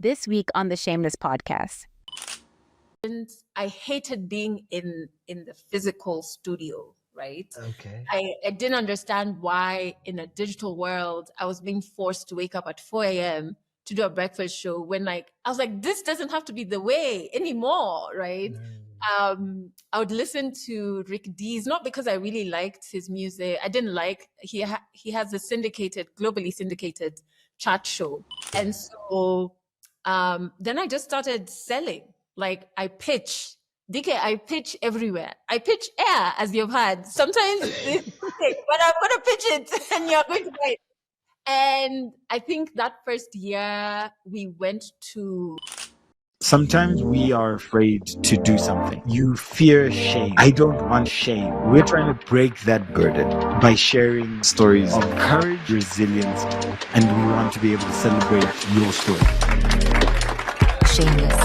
This week on the Shameless podcast. I hated being in the physical studio, right? Okay. I didn't understand why in a digital world I was being forced to wake up at 4 a.m. to do a breakfast show when I was like, this doesn't have to be the way anymore, right? I would listen to Rick Dees, not because I really liked his music. I didn't like, he has a globally syndicated chat show. And so then I just started selling. Like I pitch everywhere. I pitch air, as you've heard. Sometimes it's okay, but I'm going to pitch it and you're going to buy it. And I think that first year we went to... Sometimes we are afraid to do something. You fear shame. I don't want shame. We're trying to break that burden by sharing stories of courage, resilience, and we want to be able to celebrate your story. Shameless.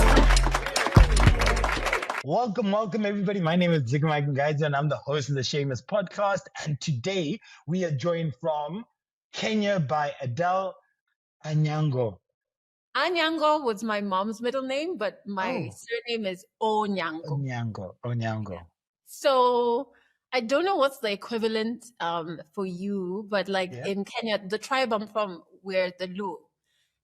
Welcome everybody. My name is Dzikamai Gangaidzo and I'm the host of the Shameless podcast. And today we are joined from Kenya by Adelle Onyango. Onyango was my mom's middle name, but my surname is Onyango. Onyango. So I don't know what's the equivalent for you, but in Kenya, the tribe I'm from, we're the Luo.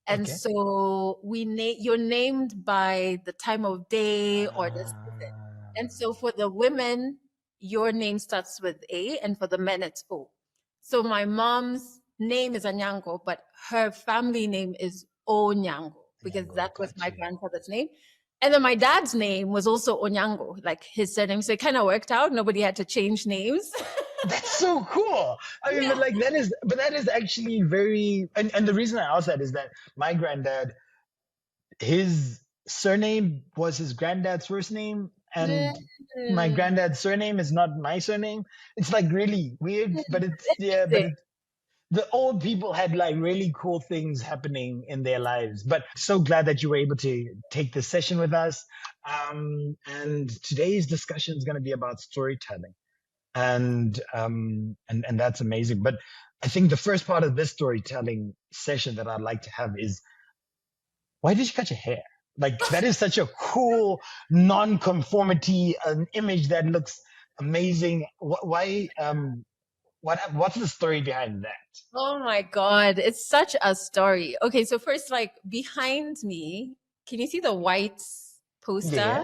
And so you're named by the time of day or the season. And so for the women, your name starts with A, and for the men, it's O. So my mom's name is Onyango, but her family name is Onyango, because that was my grandfather's name. And then my dad's name was also Onyango, like his surname. So it kind of worked out. Nobody had to change names. That's so cool. I mean, but that is actually very, and the reason I asked that is that my granddad, his surname was his granddad's first name, and my granddad's surname is not my surname. It's like really weird, but the old people had like really cool things happening in their lives. But so glad that you were able to take this session with us. And today's discussion is going to be about storytelling. And that's amazing. But I think the first part of this storytelling session that I'd like to have is, why did you cut your hair? Like, that is such a cool non-conformity, an image that looks amazing. Why? What's the story behind that? Oh my God, it's such a story. Okay, so first, behind me, can you see the white poster? Yeah.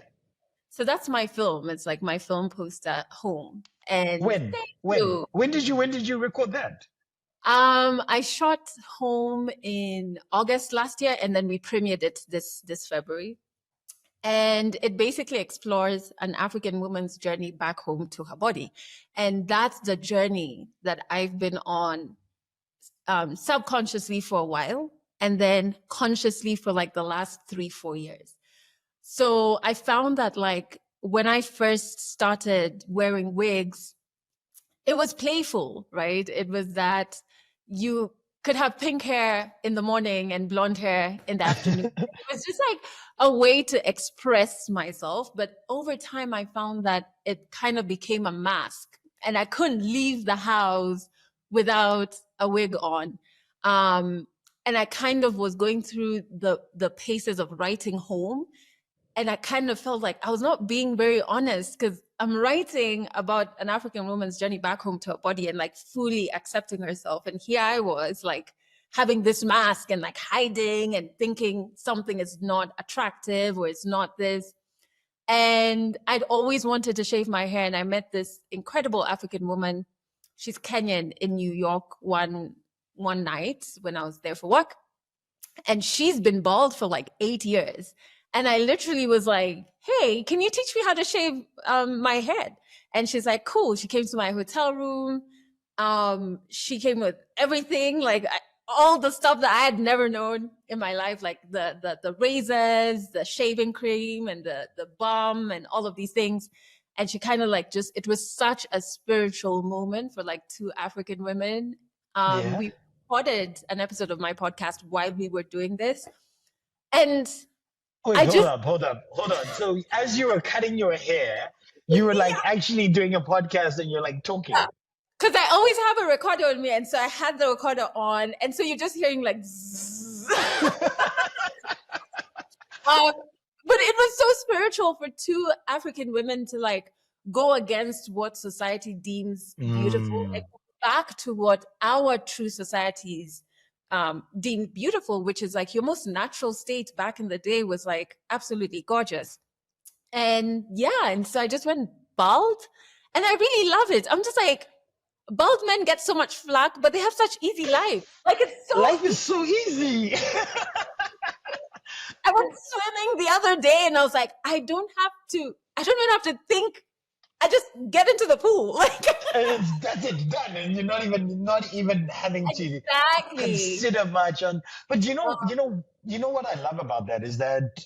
So that's my film. It's like my film poster home. And when did you record that? I shot home in August last year, and then we premiered it this February. And it basically explores an African woman's journey back home to her body. And that's the journey that I've been on subconsciously for a while, and then consciously for the last 3-4 years. So I found that when I first started wearing wigs, it was playful, right? It was that you could have pink hair in the morning and blonde hair in the afternoon. It was just a way to express myself. But over time, I found that it kind of became a mask, and I couldn't leave the house without a wig on. And I kind of was going through the paces of writing home. And I kind of felt like I was not being very honest, because I'm writing about an African woman's journey back home to her body and fully accepting herself. And here I was having this mask and hiding and thinking something is not attractive or it's not this. And I'd always wanted to shave my hair. And I met this incredible African woman. She's Kenyan, in New York one night when I was there for work. And she's been bald for 8 years. And I literally was like, hey, can you teach me how to shave my head? And she's like, cool. She came to my hotel room. She came with everything, all the stuff that I had never known in my life, like the razors, the shaving cream, and the balm, and all of these things. And she kind of it was such a spiritual moment for two African women. We recorded an episode of my podcast while we were doing this. And wait, hold up. So as you were cutting your hair, you were actually doing a podcast and you're talking. Because I always have a recorder on me, and so I had the recorder on, and so you're just hearing zzz. Um, but it was so spiritual for two African women to like go against what society deems beautiful, and go back to what our true societies deemed beautiful, which is like your most natural state back in the day was like absolutely gorgeous. And yeah, and so I just went bald, and I really love it. I'm just like, bald men get so much flack, but they have such easy life. Like it's so Life is so easy. I went swimming the other day and I was like, I don't even have to think. I just get into the pool. Like And that's it, done. And you're not even having to exactly. consider much on. But you know what I love about that is that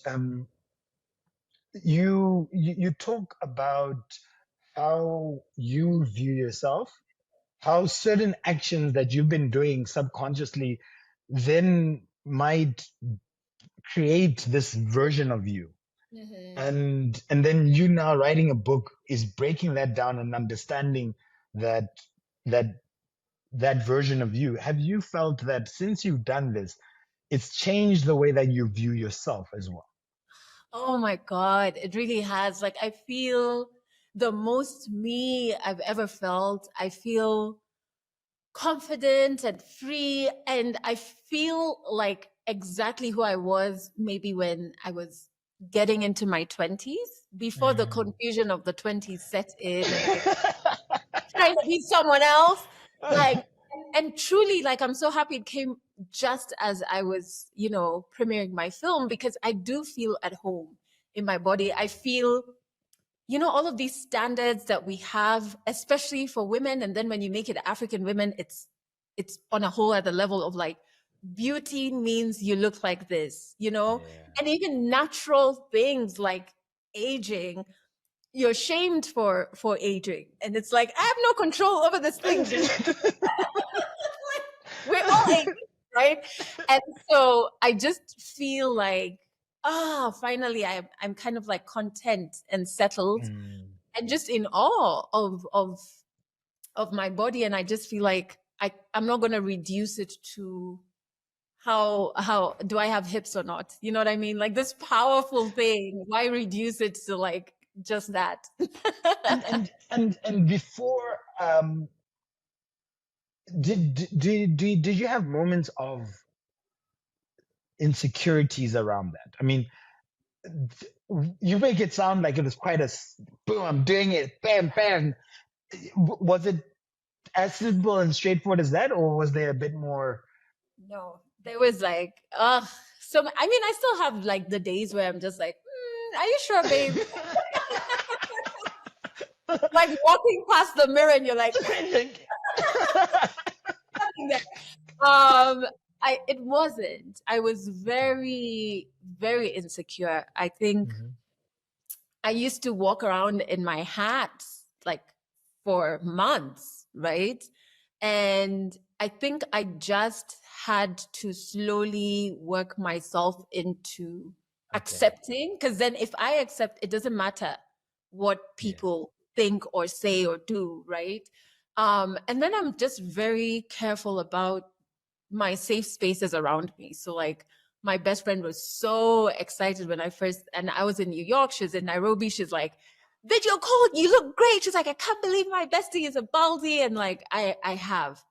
you talk about how you view yourself, how certain actions that you've been doing subconsciously then might create this version of you. And then you now writing a book is breaking that down and understanding that that that version of you. Have you felt that since you've done this, it's changed the way that you view yourself as well? Oh my God, it really has. Like I feel the most me I've ever felt. I feel confident and free, and I feel like exactly who I was maybe when I was getting into my 20s, before the confusion of the 20s set in, and trying to be someone else. Like, and truly, like, I'm so happy it came just as I was, premiering my film, because I do feel at home in my body. I feel, all of these standards that we have, especially for women. And then when you make it African women, it's on a whole other level of like, beauty means you look like this, and even natural things like aging, you're shamed for aging, and it's like, I have no control over this thing. We're all aging, right? And so I just feel like, finally I'm kind of like content and settled and just in awe of my body. And I just feel like I'm not going to reduce it to how do I have hips or not? You know what I mean? Like this powerful thing, why reduce it to like just that? and before, did you have moments of insecurities around that? I mean, you make it sound like it was quite a boom, I'm doing it, bam, bam. Was it as simple and straightforward as that, or was there a bit more? No, there was like, so I mean, I still have like the days where I'm just like, are you sure, babe? Like walking past the mirror and you're like, it wasn't. I was very, very insecure. I think I used to walk around in my hat like for months, right? And I think I just had to slowly work myself into accepting, because then if I accept, it doesn't matter what people think or say or do, right? And then I'm just very careful about my safe spaces around me. So like my best friend was so excited when and I was in New York, she was in Nairobi, she's like, video call, you look great. She's like, I can't believe my bestie is a baldy. And like, I have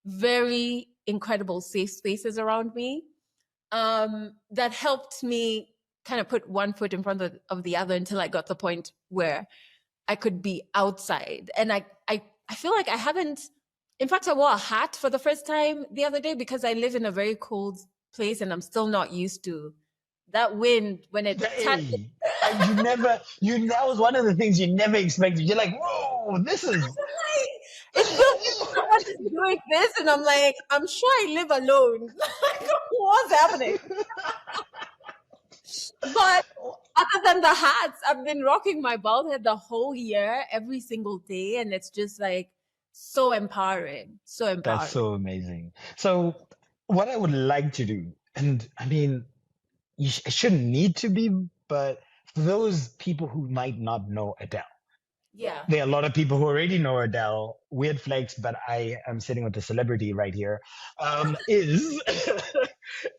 very incredible safe spaces around me that helped me kind of put one foot in front of the other until I got the point where I could be outside. And I feel like I haven't, in fact, I wore a hat for the first time the other day because I live in a very cold place and I'm still not used to that wind when it that was one of the things you never expected. You're like, whoa, this is it feels like someone is doing this, and I'm like, I'm sure I live alone. What's happening? But other than the hats, I've been rocking my bald head the whole year, every single day, and it's just like so empowering. So empowering. That's so amazing. So what I would like to do, and I mean, it shouldn't need to be, but for those people who might not know Adelle, there are a lot of people who already know Adelle. Weird flex, but I am sitting with a celebrity right here. Is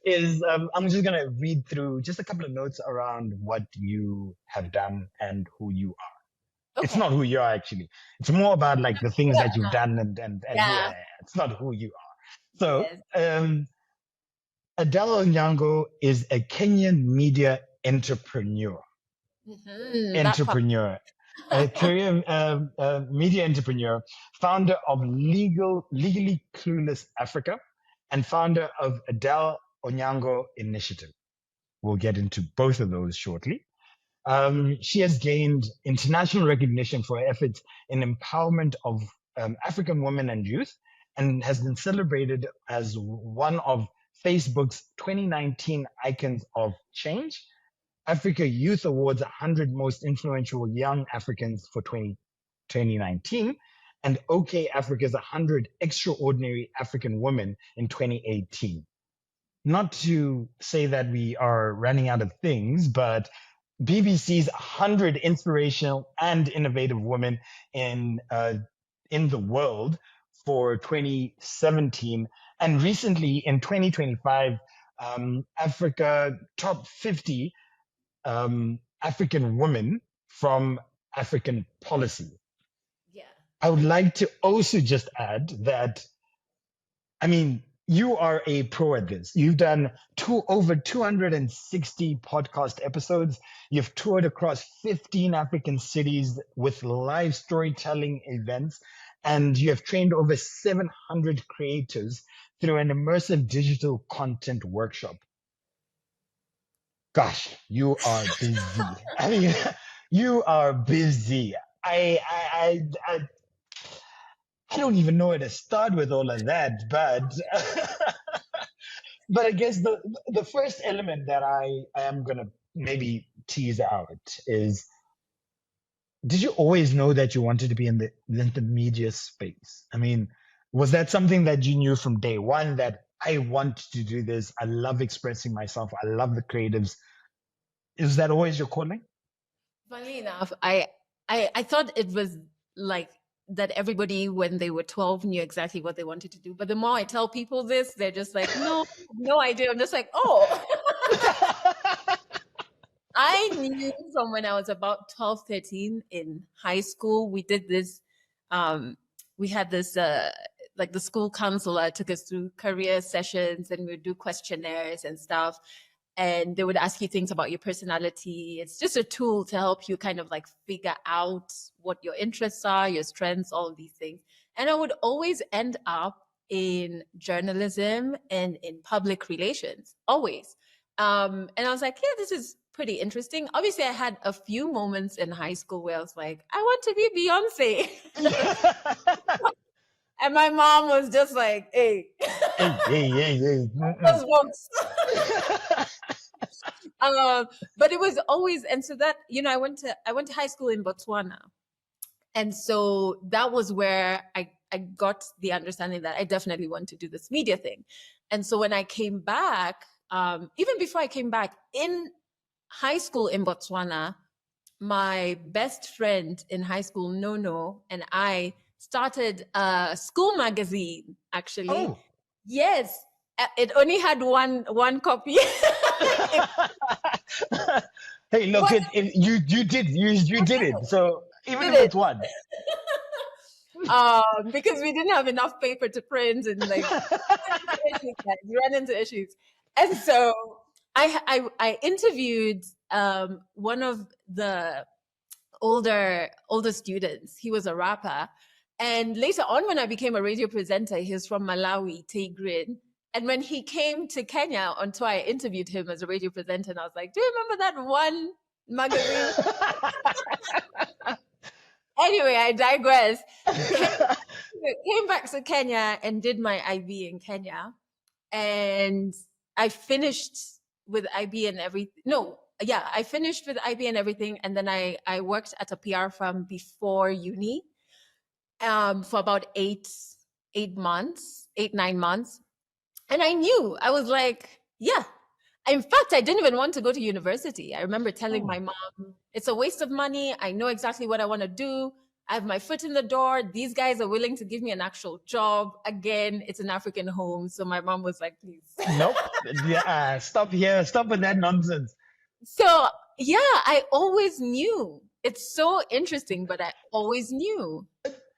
is I'm just gonna read through just a couple of notes around what you have done and who you are. It's Okay. not who you are actually. It's more about like the things that you've done and Yeah. yeah, it's not who you are. So Yes. Adelle Onyango is a Kenyan media entrepreneur. That part. Entrepreneur, a career media entrepreneur, founder of Legally Clueless Africa, and founder of Adelle Onyango Initiative. We'll get into both of those shortly. She has gained international recognition for her efforts in empowerment of African women and youth, and has been celebrated as one of Facebook's 2019 Icons of Change, Africa Youth Awards 100 Most Influential Young Africans for 2019, and OK Africa's 100 Extraordinary African Women in 2018. Not to say that we are running out of things, but BBC's 100 Inspirational and Innovative Women in the World for 2017, and recently in 2025, Africa Top 50 African women from African policy. Yeah. I would like to also just add that, I mean, you are a pro at this. You've done over 260 podcast episodes. You've toured across 15 African cities with live storytelling events, and you have trained over 700 creators through an immersive digital content workshop. Gosh, you are busy. I mean, you are busy. I don't even know where to start with all of that, but but I guess the first element that I am gonna maybe tease out is, did you always know that you wanted to be in the media space? I mean, was that something that you knew from day one, that I want to do this? I love expressing myself. I love the creatives. Is that always your calling? Funny enough, I thought it was like that everybody when they were 12 knew exactly what they wanted to do. But the more I tell people this, they're just like, no idea. I'm just like, oh. I knew from when I was about 12, 13 in high school. We did this, we had this, like the school counselor took us through career sessions, and we would do questionnaires and stuff. And they would ask you things about your personality. It's just a tool to help you kind of like figure out what your interests are, your strengths, all of these things. And I would always end up in journalism and in public relations, always. And I was like, yeah, this is pretty interesting. Obviously, I had a few moments in high school where I was like, I want to be Beyonce. And my mom was just like, hey, hey. those books. But it was always, and so that, I went to high school in Botswana. And so that was where I got the understanding that I definitely want to do this media thing. And so when I came back, even before I came back in high school in Botswana, my best friend in high school, Nono, and I started a school magazine, actually. Oh. Yes. It only had one copy. Hey, look, you did it. So even if it's one. Because we didn't have enough paper to print, and like we ran into issues. And so I interviewed one of the older students. He was a rapper. And later on, when I became a radio presenter, he was from Malawi, Tigrin. And when he came to Kenya on tour, I interviewed him as a radio presenter. And I was like, do you remember that one magazine? Anyway, I digress. Came back to Kenya and did my IB in Kenya. And I finished with IB and everything. I finished with IB and everything. And then I worked at a PR firm before uni for about 9 months. And I knew, I was like, yeah. In fact, I didn't even want to go to university. I remember telling my mom, it's a waste of money. I know exactly what I want to do. I have my foot in the door. These guys are willing to give me an actual job. Again, it's an African home. So my mom was like, please. Nope. Yeah, stop here. Stop with that nonsense. So yeah, I always knew. It's so interesting, but I always knew.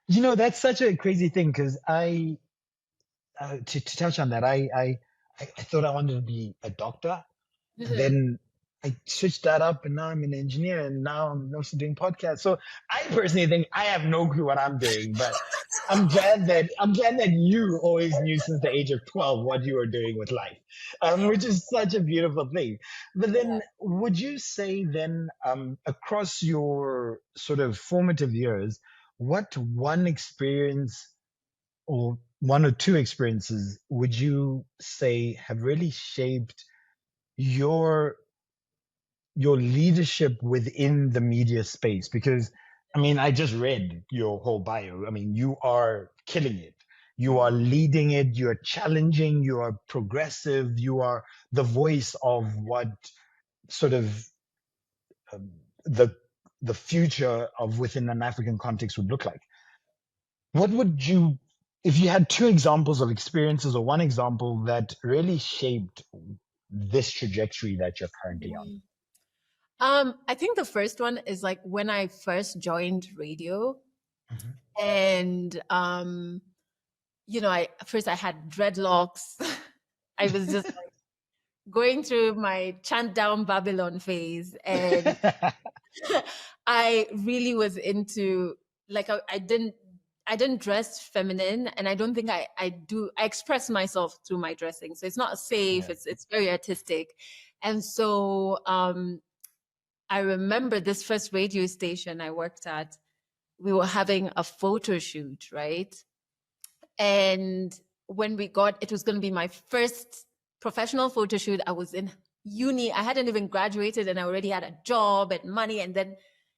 You know, that's such a crazy thing because to touch on that, I thought I wanted to be a doctor. Mhm. Then I switched that up and now I'm an engineer and now I'm also doing podcasts. So I personally think I have no clue what I'm doing, but I'm glad that you always knew since the age of 12 what you were doing with life, which is such a beautiful thing. But then would you say then, across your sort of formative years, what one experience or one or two experiences would you say have really shaped your leadership within the media space? Because I mean, I just read your whole bio. I mean, you are killing it. You are leading it. You are challenging. You are progressive. You are the voice of what sort of um, the the future of within an African context would look like. What would you, if you had two examples of experiences or one example that really shaped this trajectory that you're currently on? I think the first one is like when I first joined radio, Mhm. and I had dreadlocks. I was just like going through my chant down Babylon phase, and I really was into, like, I didn't dress feminine, and I don't think I express myself through my dressing. So it's not safe. Yeah. It's very artistic. And so I remember this first radio station I worked at, we were having a photo shoot, right? And when it was going to be my first professional photo shoot. I was in uni. I hadn't even graduated and I already had a job and money. And then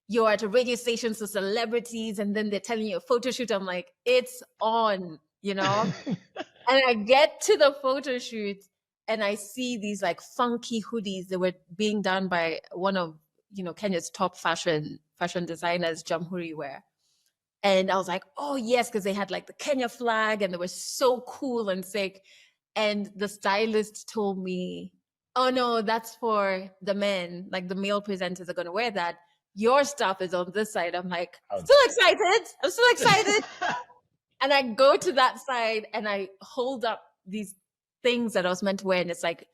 you're at a radio station, so celebrities, and then they're telling you a photo shoot. I'm like, it's on, And I get to the photo shoot and I see these like funky hoodies that were being done by one of, Kenya's top fashion designers, Jamhuri Wear. And I was like, oh yes, because they had like the Kenya flag and they were so cool and sick. And the stylist told me, oh no, that's for the men. Like the male presenters are going to wear that. Your stuff is on this side. I'm like, still excited. I'm still excited. And I go to that side and I hold up these things that I was meant to wear. And it's like,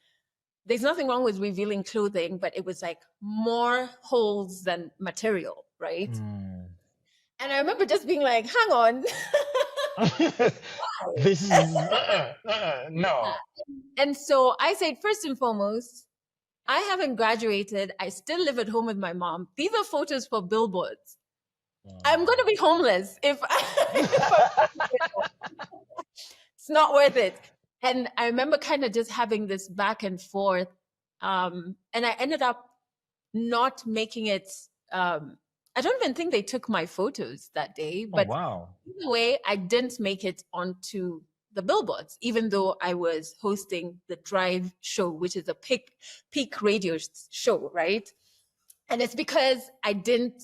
there's nothing wrong with revealing clothing, but it was like more holes than material, right? Mm. And I remember just being like, hang on. This is no. And so I said, first and foremost, I haven't graduated. I still live at home with my mom. These are photos for billboards. I'm going to be homeless if it's not worth it. And I remember kind of just having this back and forth. And I ended up not making it. I don't even think they took my photos that day. But wow. Either way, I didn't make it onto the billboards, even though I was hosting the Drive show, which is a peak radio show, right? And it's because I didn't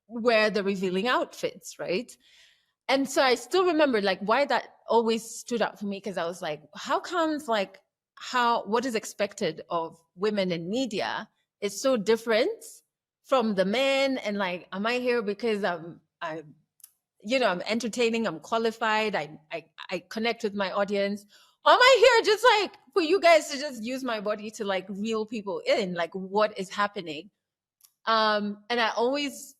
wear the revealing outfits, right? And so I still remember like why that always stood out for me, because I was like, how comes like what is expected of women in media is so different from the men? And like, am I here because I'm entertaining, I'm qualified, I connect with my audience? Or am I here just like for you guys to just use my body to like reel people in? Like, what is happening? And I always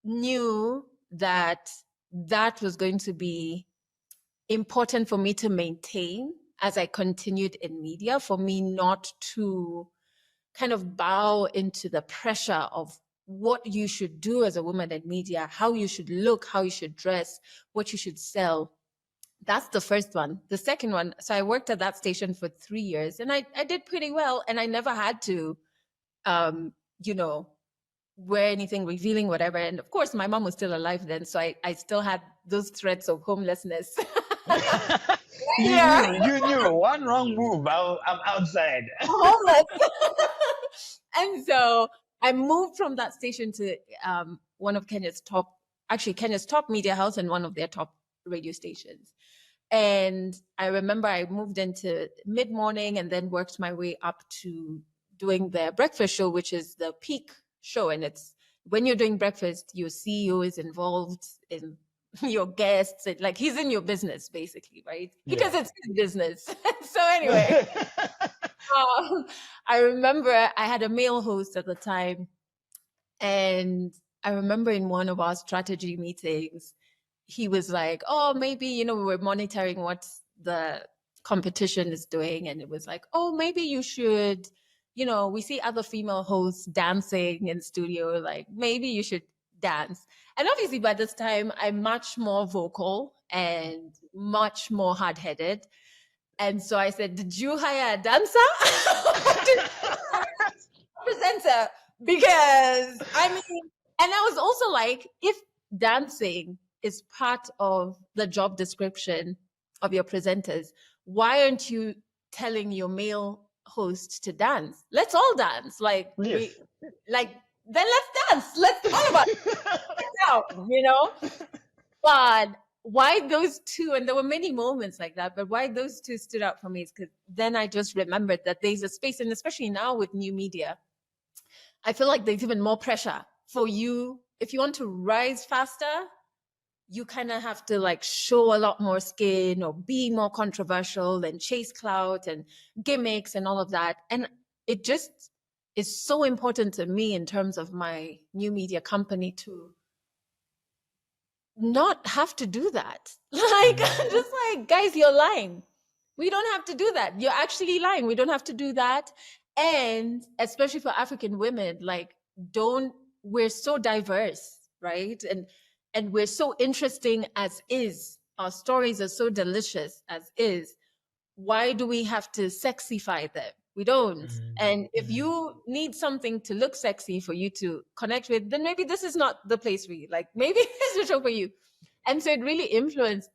knew that was going to be important for me to maintain as I continued in media, for me not to kind of bow into the pressure of what you should do as a woman in media, how you should look, how you should dress, what you should sell. That's the first one. The second one, so I worked at that station for 3 years and I did pretty well, and I never had to, wear anything revealing, whatever. And of course, my mom was still alive then, so I still had those threats of homelessness. You knew one wrong move, I'm outside. Homeless. And so I moved from that station to one of Kenya's top actually Kenya's top media house and one of their top radio stations. And I remember I moved into mid-morning and then worked my way up to doing the breakfast show, which is the peak show. And it's when you're doing breakfast, your CEO is involved in your guests. Like he's in your business, basically, right? Because it's his business. So anyway, I remember I had a male host at the time. And I remember in one of our strategy meetings, he was like, oh, maybe, we were monitoring what the competition is doing. And it was like, oh, maybe you should, we see other female hosts dancing in studio, like maybe you should dance. And obviously by this time, I'm much more vocal and much more hard-headed. And so I said, did you hire a dancer? Presenter? Because and I was also like, if dancing is part of the job description of your presenters, why aren't you telling your male host to dance? Let's all dance. Like, then let's dance. Let's all about it. But why those two, and there were many moments like that, but why those two stood out for me is because then I just remembered that there's a space, and especially now with new media, I feel like there's even more pressure for you. If you want to rise faster, you kind of have to like show a lot more skin or be more controversial and chase clout and gimmicks and all of that. And it just is so important to me in terms of my new media company to not have to do that. Like, just like, guys, you're lying. We don't have to do that. You're actually lying. We don't have to do that. And especially for African women, like, we're so diverse, right? And we're so interesting as is. Our stories are so delicious as is. Why do we have to sexify them? We don't. And if you need something to look sexy for you to connect with, then maybe this is not the place for you. Like, maybe this is a show for you. And so it really influenced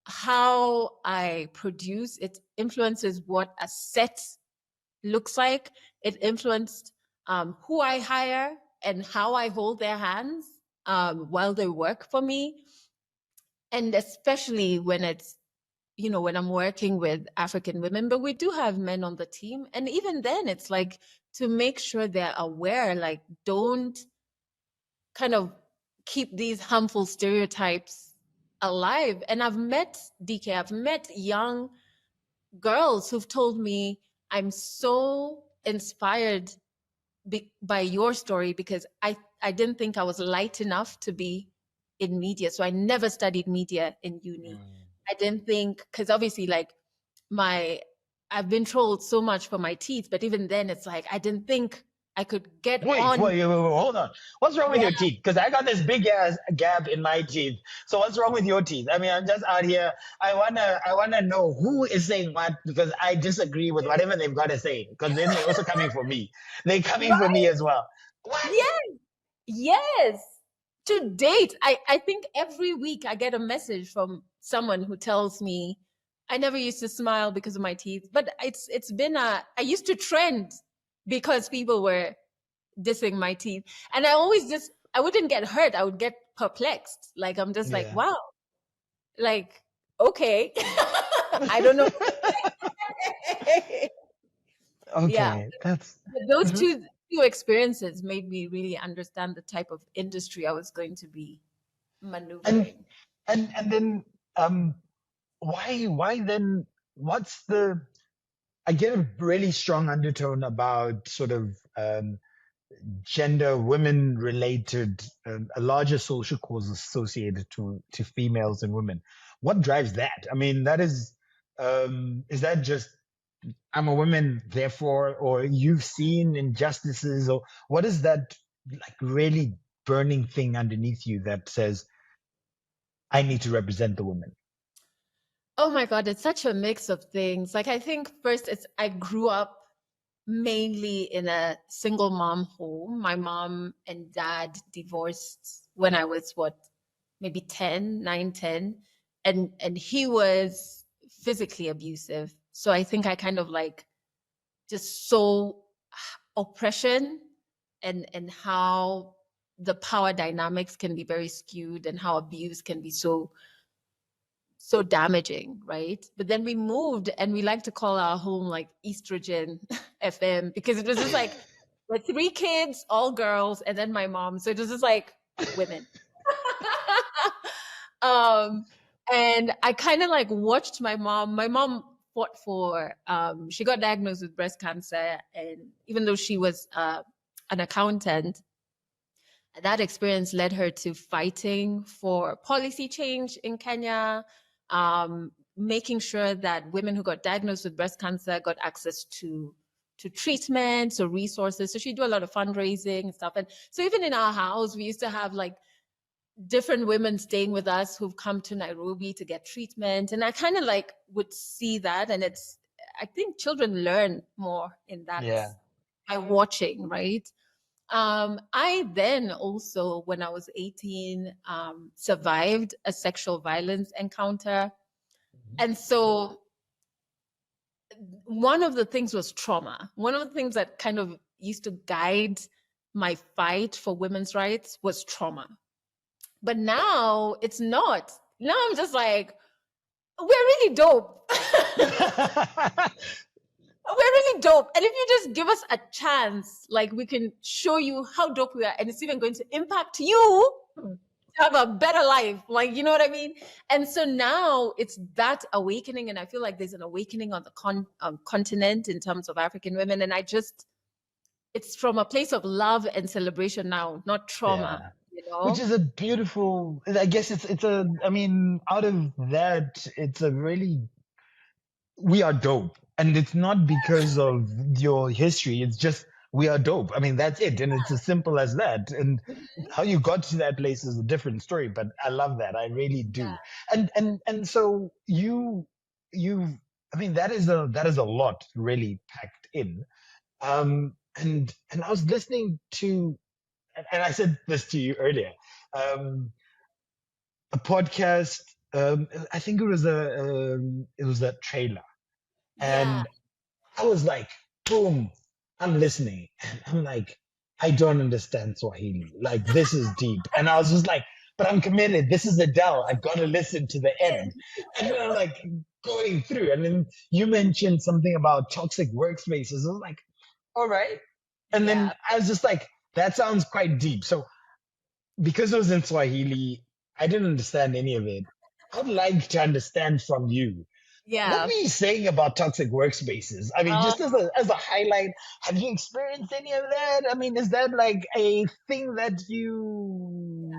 how I produce. It influences what a set looks like. It influenced who I hire and how I hold their hands while they work for me. And especially when it's, when I'm working with African women, but we do have men on the team. And even then it's like to make sure they're aware, like, don't kind of keep these harmful stereotypes alive. And I've met young girls who've told me, I'm so inspired by your story because I didn't think I was light enough to be in media. So I never studied media in uni. I didn't think, because obviously like I've been trolled so much for my teeth, but even then it's like, I didn't think I could get on. Wait, hold on. What's wrong with your teeth? Because I got this big ass gap in my teeth. So what's wrong with your teeth? I mean, I'm just out here. I wanna know who is saying what, because I disagree with whatever they've got to say. Because then they're also coming for me. They're coming for me as well. What? Yes. To date, I think every week I get a message from someone who tells me I never used to smile because of my teeth, but it's been I used to trend because people were dissing my teeth, and I wouldn't get hurt. I would get perplexed. Like, I'm just like, wow, like, okay. I don't know. Okay, yeah. That's Those two experiences made me really understand the type of industry I was going to be maneuvering. And then why then what's the I get a really strong undertone about sort of gender, women related, a larger social cause associated to females and women. What drives that? I mean, that is that just I'm a woman, therefore, or you've seen injustices, or what is that like really burning thing underneath you that says, I need to represent the woman? Oh my God, it's such a mix of things. Like, I think first I grew up mainly in a single mom home. My mom and dad divorced when I was maybe 9, 10. And he was physically abusive. So I think I kind of like just saw oppression and how the power dynamics can be very skewed and how abuse can be so damaging, right? But then we moved, and we like to call our home like estrogen FM, because it was just like with 3 kids, all girls, and then my mom. So it was just like women. And I kind of like watched my mom. My mom fought for, she got diagnosed with breast cancer. And even though she was an accountant, that experience led her to fighting for policy change in Kenya, making sure that women who got diagnosed with breast cancer got access to treatments or resources. So she'd do a lot of fundraising and stuff. And so even in our house, we used to have like different women staying with us who've come to Nairobi to get treatment. And I kind of like would see that. And I think children learn more in that by watching, right? I then also, when I was 18, survived a sexual violence encounter. And so one of the things was trauma. One of the things that kind of used to guide my fight for women's rights was trauma. But now it's not. Now I'm just like, we're really dope. We're really dope. And if you just give us a chance, like we can show you how dope we are, and it's even going to impact you to have a better life. Like, you know what I mean? And so now it's that awakening. And I feel like there's an awakening on the continent in terms of African women. And it's from a place of love and celebration now, not trauma. You know? Which is a beautiful, I guess out of that, it's a really, we are dope. And it's not because of your history. It's just, we are dope. I mean, that's it. And it's as simple as that. And how you got to that place is a different story, but I love that. I really do. Yeah. And so that is a lot really packed in. And I was listening to, and I said this to you earlier, a podcast. I think it was a trailer, and I was like, boom, I'm listening, and I'm like, I don't understand Swahili. Like, this is deep, and I was just like, but I'm committed. This is Adele. I've got to listen to the end, and then I'm like going through, and then you mentioned something about toxic workspaces. I was like, all right, and then I was just like, that sounds quite deep. So because it was in Swahili, I didn't understand any of it. I'd like to understand from you. Yeah. What were you saying about toxic workspaces? I mean, just as a highlight, have you experienced any of that? I mean, is that like a thing that you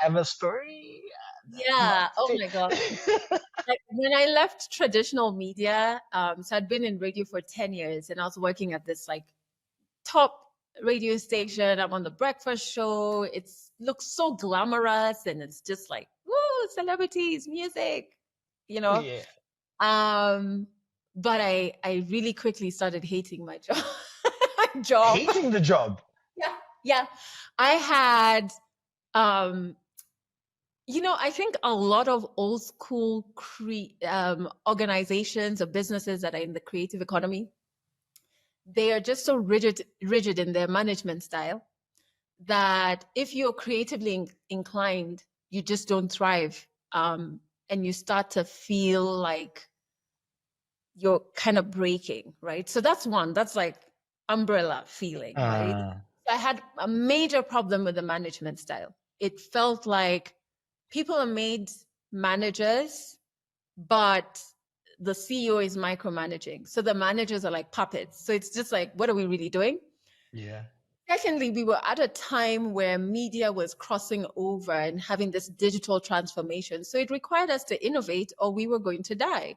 have a story? Yeah. Oh my God. Like when I left traditional media, so I'd been in radio for 10 years, and I was working at this like top radio station. I'm on the breakfast show. It looks so glamorous, and it's just like, woo, celebrities, music, you know. Yeah. But I really quickly started hating my job. Hating the job. Yeah. I had, I think a lot of old school organizations or businesses that are in the creative economy, they are just so rigid in their management style that if you're creatively inclined, you just don't thrive. And you start to feel like you're kind of breaking, right? So that's like umbrella feeling, right? So I had a major problem with the management style. It felt like people are made managers, but the CEO is micromanaging. So the managers are like puppets. So it's just like, what are we really doing? Yeah. Secondly, we were at a time where media was crossing over and having this digital transformation. So it required us to innovate or we were going to die.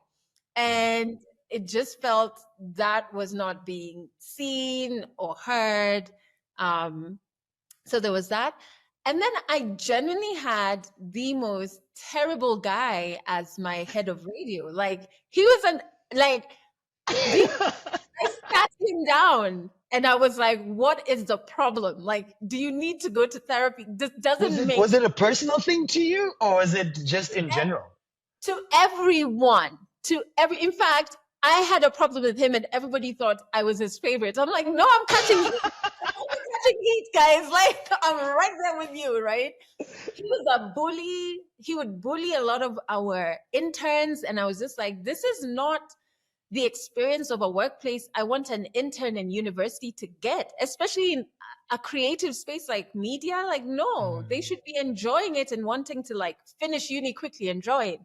And it just felt that was not being seen or heard. So there was that. And then I genuinely had the most terrible guy as my head of radio. Like he was I sat him down and I was like, what is the problem? Like, do you need to go to therapy? This doesn't make Was it a personal thing to you or was it just in general? To everyone, in fact, I had a problem with him and everybody thought I was his favorite. I'm like, no, I'm cutting you. catching heat, guys. Like, I'm right there with you, right? He was a bully. He would bully a lot of our interns. And I was just like, this is not the experience of a workplace I want an intern in university to get, especially in a creative space like media. Like, no, they should be enjoying it and wanting to like finish uni quickly and join.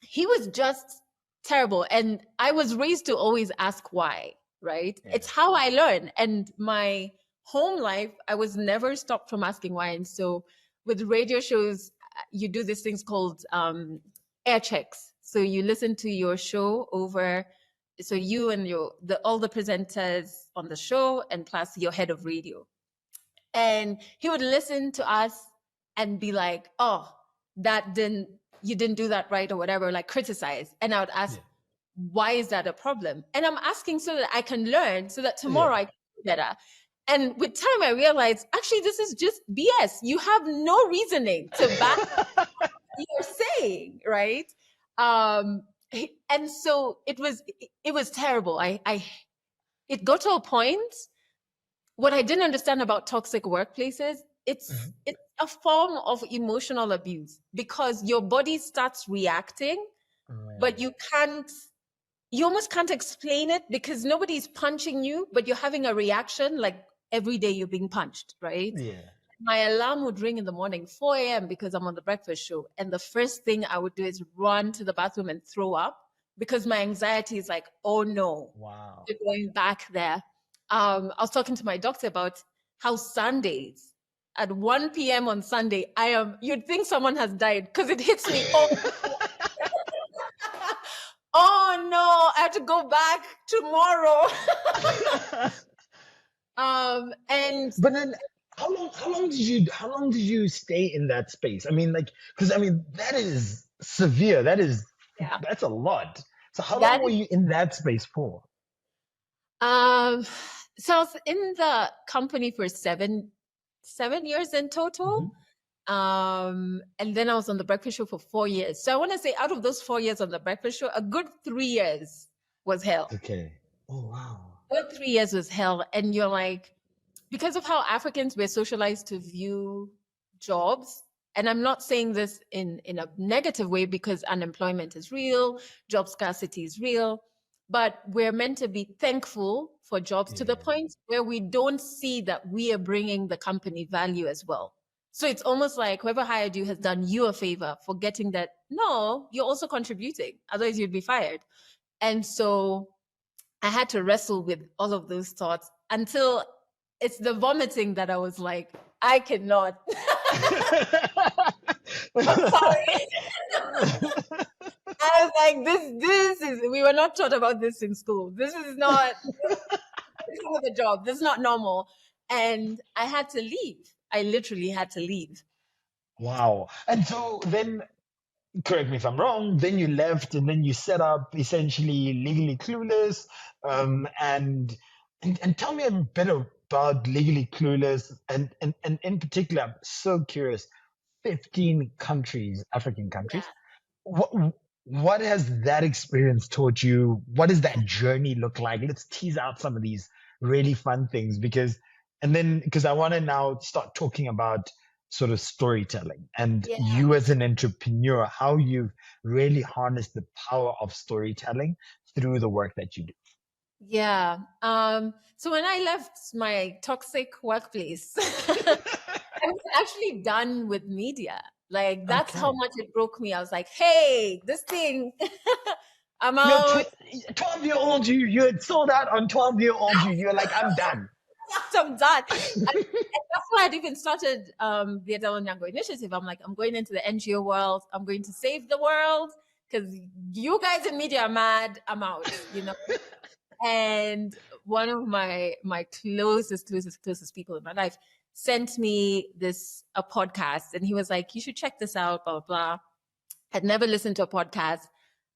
He was just terrible. And I was raised to always ask why, right? Yeah. It's how I learn. And my home life, I was never stopped from asking why. And so with radio shows, you do these things called air checks. So you listen to your show over, so you and all the presenters on the show, and plus your head of radio. And he would listen to us and be like, oh, you didn't do that right, or whatever, like criticize. And I would ask, why is that a problem? And I'm asking so that I can learn, so that tomorrow I can do better. And with time, I realized, actually, this is just BS. You have no reasoning to back what you're saying, right? And so it was terrible. It got to a point. What I didn't understand about toxic workplaces, it's a form of emotional abuse, because your body starts reacting, but you almost can't explain it, because nobody's punching you, but you're having a reaction like every day you're being punched, right? Yeah. My alarm would ring in the morning, 4 a.m., because I'm on the breakfast show. And the first thing I would do is run to the bathroom and throw up, because my anxiety is like, oh no, Wow. we're going back there. I was talking to my doctor about how Sundays at 1 p.m. on Sunday, you'd think someone has died, because it hits me. Oh no, I have to go back tomorrow. But then how long did you stay in that space? I mean, like, because I mean, that is severe. That's a lot. So how long were you in that space for? So I was in the company for 7 years in total. And then I was on the breakfast show for 4 years. So I want to say, out of those 4 years on the breakfast show, a good 3 years was hell. Okay. Oh wow. A good 3 years was hell. And you're like, because of how Africans were socialized to view jobs, and I'm not saying this in a negative way, because unemployment is real, job scarcity is real, but we're meant to be thankful for jobs to the point where we don't see that we are bringing the company value as well. So it's almost like whoever hired you has done you a favor, forgetting that, no, you're also contributing. Otherwise, you'd be fired. And so I had to wrestle with all of those thoughts until it's the vomiting that I was like, I cannot. I'm sorry. I was like, this is, we were not taught about this in school. This is not the job. This is not normal. And I had to leave. I literally had to leave. Wow. And so then, correct me if I'm wrong, then you left and then you set up essentially Legally Clueless. And tell me a bit about Legally Clueless. And in particular, I'm so curious, 15 countries, African countries. What has that experience taught you? What does that journey look like? Let's tease out some of these really fun things, because I want to now start talking about sort of storytelling and you as an entrepreneur, how you've really harnessed the power of storytelling through the work that you do. Yeah. So when I left my toxic workplace, I was actually done with media. Like, that's how much it broke me. I was like, hey, this thing, I'm out. 12-year-old you had sold out on 12-year-old you. You're like, I'm done. I'm done. And that's why I'd even started the Adelle Onyango initiative. I'm like, I'm going into the NGO world. I'm going to save the world, because you guys in media are mad. I'm out, you know. And one of my closest people in my life sent me a podcast, and he was like, you should check this out, blah, blah, blah. I'd never listened to a podcast.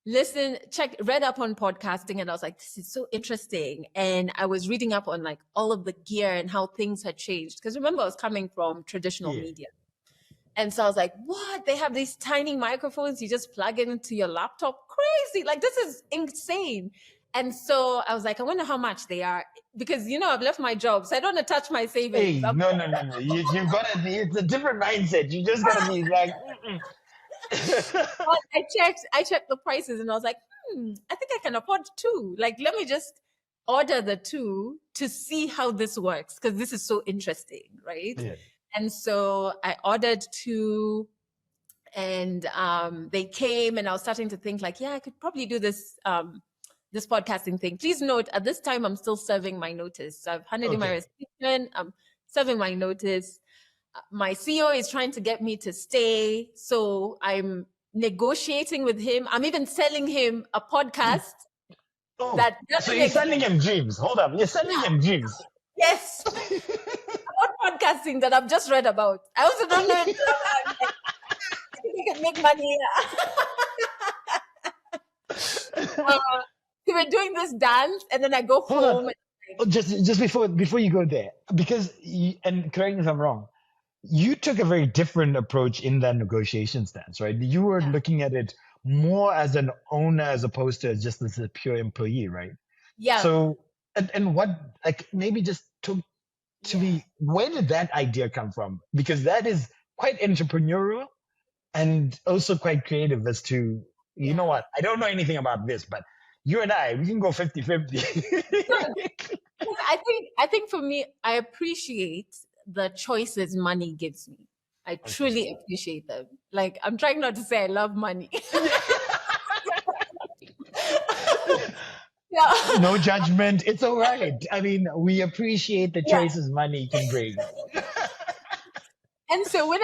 Read up on podcasting, and I was like, this is so interesting. And I was reading up on like all of the gear and how things had changed. Because remember, I was coming from traditional media. And so I was like, what? They have these tiny microphones. You just plug it into your laptop. Crazy. Like, this is insane. And so I was like, I wonder how much they are, because I've left my job, so I don't want to touch my savings. Hey, no. You've got to be. It's a different mindset. You just got to be like. But I checked the prices, and I was like, I think I can afford two. Like, let me just order the two to see how this works, because this is so interesting, right? Yeah. And so I ordered two, and they came, and I was starting to think like, yeah, I could probably do this this podcasting thing. Please note, at this time, I'm still serving my notice. So I've handed in my resignation. I'm serving my notice. My CEO is trying to get me to stay. So I'm negotiating with him. I'm even selling him a podcast. Oh, that so you're selling him dreams. Hold up. You're selling him dreams. Yes. About podcasting that I've just read about. I also don't know if I think I can make money. We were doing this dance, and then I go home. Just before you go there, because and correct me if I'm wrong, you took a very different approach in that negotiation stance, right? You were looking at it more as an owner as opposed to just as a pure employee, right? Yeah. So and what, like, maybe just took to me, where did that idea come from? Because that is quite entrepreneurial and also quite creative as to, you know what, I don't know anything about this, but you and we can go 50-50. I think for me, I appreciate the choices money gives me. I truly appreciate them. Like, I'm trying not to say I love money. No judgment. It's all right. I mean, we appreciate the choices money can bring. And so one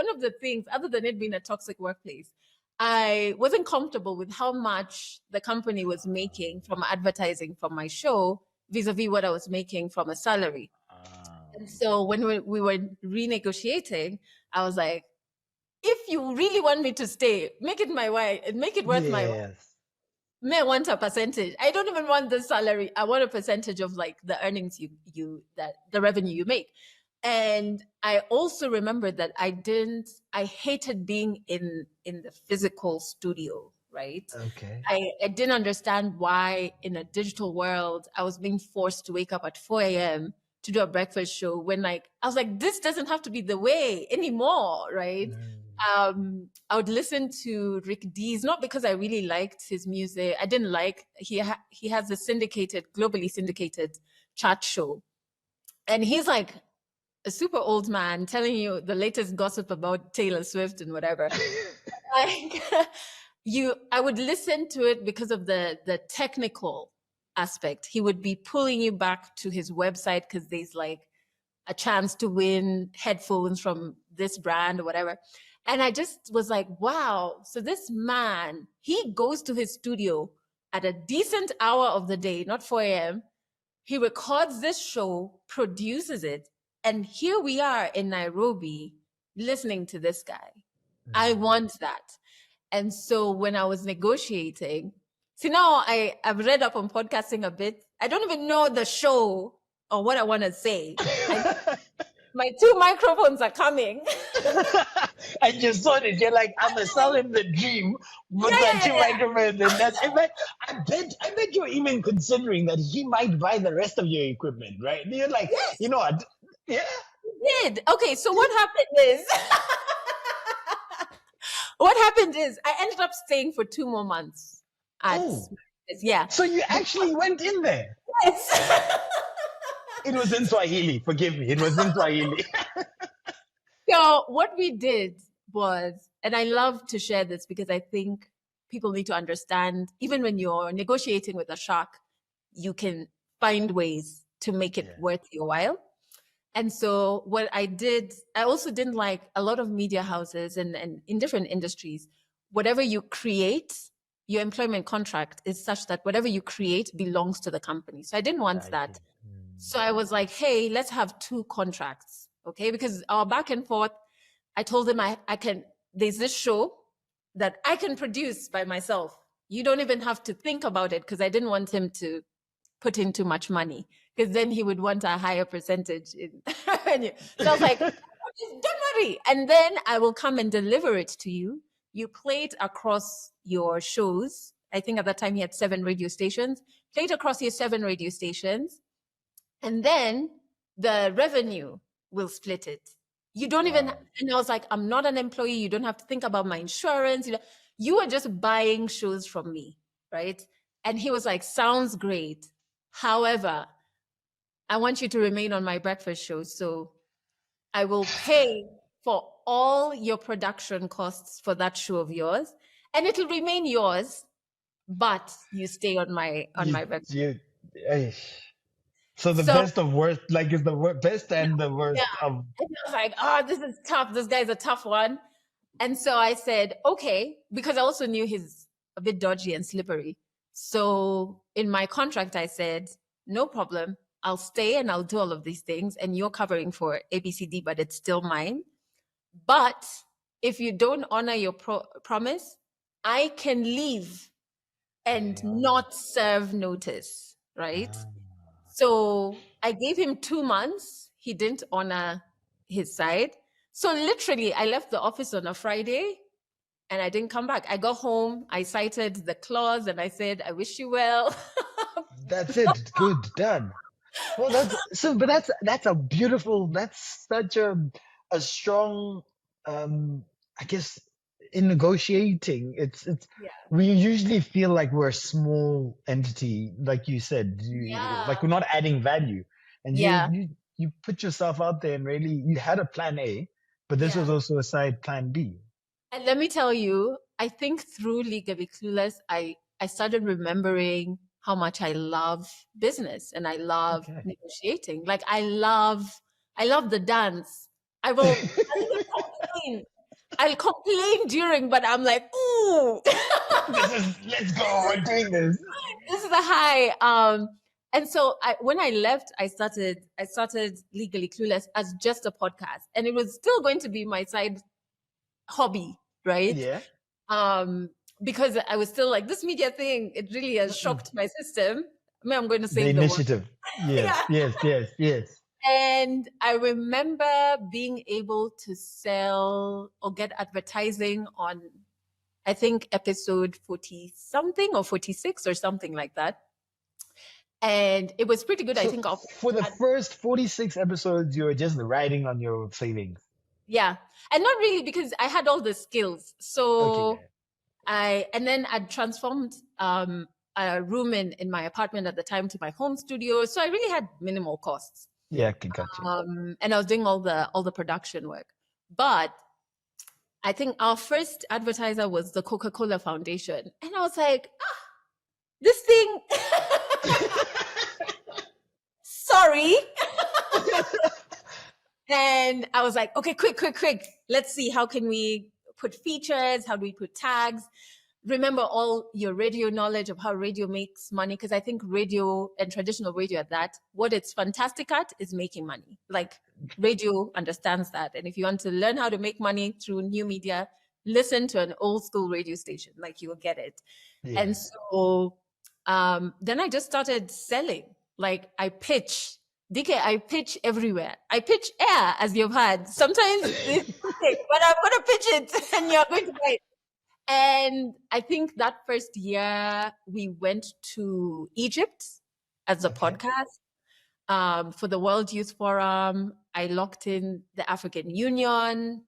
of the things, other than it being a toxic workplace, I wasn't comfortable with how much the company was making from advertising from my show vis-a-vis what I was making from a salary. And so when we were renegotiating, I was like, if you really want me to stay, make it my way, make it worth my while. May I want a percentage? I don't even want the salary. I want a percentage of like the earnings the revenue you make. And I also remembered that I hated being in the physical studio, right? Okay. I didn't understand why in a digital world I was being forced to wake up at 4 a.m. to do a breakfast show when I was like, this doesn't have to be the way anymore, right? I would listen to Rick Dees, not because I really liked his music. I didn't like, he has a globally syndicated chat show. And he's like a super old man telling you the latest gossip about Taylor Swift and whatever. Like, I would listen to it because of the technical aspect. He would be pulling you back to his website because there's like a chance to win headphones from this brand or whatever. And I just was like, wow. So this man, he goes to his studio at a decent hour of the day, not 4 a.m. He records this show, produces it. And here we are in Nairobi listening to this guy. I want that. And so when I was negotiating, see, now I've read up on podcasting a bit. I don't even know the show or what I want to say. My 2 microphones are coming. I just saw it. You're like, I'm gonna sell him the dream with that 2 microphones. And that's, I bet you're even considering that he might buy the rest of your equipment, right? You're like, you know what? Yeah. He did. Okay, so what happened is I ended up staying for 2 more months. Yeah. So you actually went in there? Yes. It was in Swahili. Forgive me. It was in Swahili. So what we did was, and I love to share this because I think people need to understand, even when you're negotiating with a shark, you can find ways to make it worth your while. And so what I did, I also didn't like a lot of media houses and in different industries, whatever you create, your employment contract is such that whatever you create belongs to the company. So I didn't want that. So I was like, hey, let's have 2 contracts. Okay. Because our back and forth, I told him there's this show that I can produce by myself. You don't even have to think about it, because I didn't want him to put in too much money, because then he would want a higher percentage in revenue. So I was like, don't worry. And then I will come and deliver it to you. You play it across your shows I think at that time he had 7 radio stations, play it across your 7 radio stations, and then the revenue will split it. You don't even, and I was like, I'm not an employee. You don't have to think about my insurance. You are just buying shows from me, right? And he was like, sounds great. However, I want you to remain on my breakfast show. So I will pay for all your production costs for that show of yours, and it'll remain yours, but you stay on my breakfast. So the So best of worst, like is the best and the worst yeah. of. And I was like, oh, this is tough. This guy's a tough one. And so I said, okay, because I also knew he's a bit dodgy and slippery. So in my contract, I said, no problem. I'll stay and I'll do all of these things. And you're covering for ABCD, but it's still mine. But if you don't honor your promise, I can leave and not serve notice, right? So I gave him 2 months. He didn't honor his side. So literally, I left the office on a Friday and I didn't come back. I got home, I cited the clause and I said, I wish you well. That's it. Good, done. Well, that's a beautiful. That's such a strong. I guess in negotiating, it's Yeah. we usually feel like we're a small entity, like you said, like we're not adding value, and Yeah. you put yourself out there and really you had a plan A, but this was also a side plan B. And let me tell you, I think through Legally Clueless, I started remembering how much I love business and I love negotiating. Like I love the dance. I will complain. I'll complain during, but I'm like, ooh. Let's go. We're doing this. This is a high. And so when I left, I started Legally Clueless as just a podcast, and it was still going to be my side hobby, right? Yeah. Because I was still like, this media thing, it really has shocked my system. I mean, I'm going to say the initiative. Yes, yes. And I remember being able to sell or get advertising on, I think, episode 40 something or 46 or something like that. And it was pretty good. So I think for the first 46 episodes, you were just writing on your savings. Yeah. And not really, because I had all the skills. So and then I'd transformed a room in my apartment at the time to my home studio. So I really had minimal costs. Yeah, I got you. And I was doing all the production work. But I think our first advertiser was the Coca-Cola Foundation. And I was like, this thing, sorry. And I was like, okay, quick. Let's see, how can we put features? How do we put tags? Remember all your radio knowledge of how radio makes money. Because I think radio and traditional radio at that, what it's fantastic at is making money. Like radio understands that. And if you want to learn how to make money through new media, listen to an old school radio station, like you will get it. Yeah. And so then I just started selling. Like I pitch. DK, I pitch everywhere. I pitch air, as you've heard. Sometimes it's okay, but I'm going to pitch it and you're going to buy it. And I think that first year we went to Egypt as a podcast for the World Youth Forum. I locked in the African Union.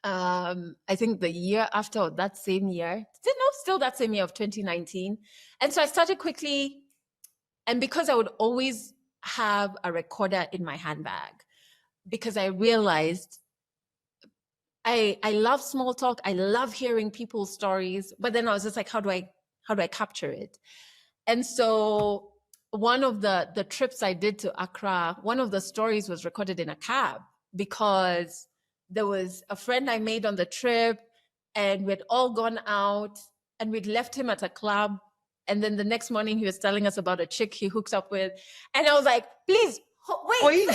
I think the year after, or that same year, still that same year of 2019. And so I started quickly. And because I would always have a recorder in my handbag, because I realized I love small talk. I love hearing people's stories, but then I was just like, how do I capture it? And so one of the trips I did to Accra, one of the stories was recorded in a cab, because there was a friend I made on the trip and we'd all gone out and we'd left him at a club. And then the next morning he was telling us about a chick he hooked up with. And I was like, please, wait.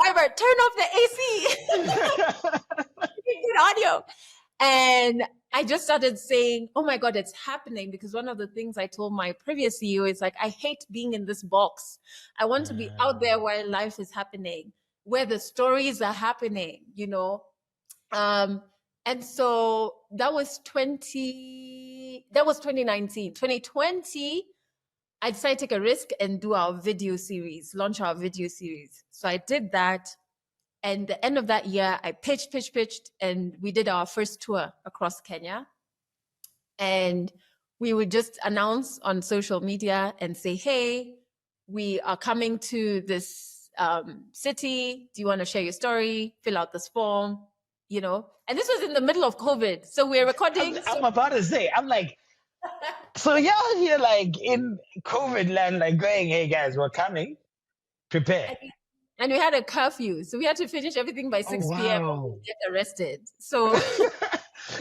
Driver, turn off the AC. Good audio. And I just started saying, oh my God, it's happening. Because one of the things I told my previous CEO is like, I hate being in this box. I want to be out there where life is happening, where the stories are happening, you know. And so that was that was 2019. 2020, I decided to take a risk and do our video series, launch our video series. So I did that. And the end of that year, I pitched, and we did our first tour across Kenya. And we would just announce on social media and say, hey, we are coming to this city. Do you want to share your story? Fill out this form, you know? And this was in the middle of COVID. So we're recording. I'm about to say, I'm like, so y'all here like in COVID land, like going, hey guys, we're coming. Prepare. And we had a curfew. So we had to finish everything by 6 p.m. or we'd get arrested. So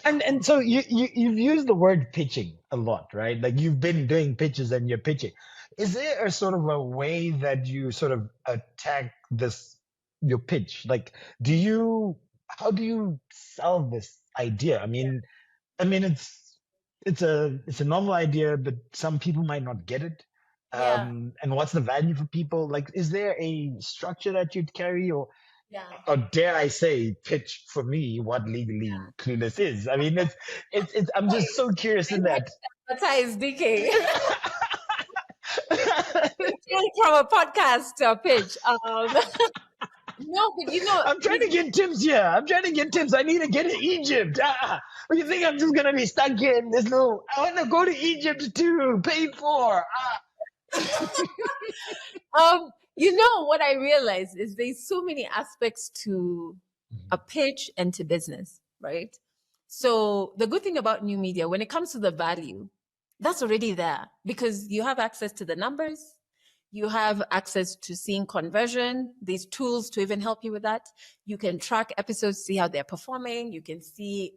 and so you've used the word pitching a lot, right? Like you've been doing pitches and you're pitching. Is there a sort of a way that you sort of attack your pitch? Like, how do you sell this idea? I mean, it's a normal idea, but some people might not get it. Yeah. And what's the value for people? Like, is there a structure that you'd carry, or dare I say, pitch for me what Legally Clueless is? I mean, it's. I'm just so curious in that. Advertise DK. From a podcast to a pitch. No, but you know, I'm trying to get tips here. I need to get to Egypt. But you think I'm just gonna be stuck here in this little? I want to go to Egypt too. Paid for. You know what I realized is there's so many aspects to a pitch and to business, right? So the good thing about new media, when it comes to the value, that's already there because you have access to the numbers. You have access to seeing conversion. There's tools to even help you with that. You can track episodes, see how they're performing. You can see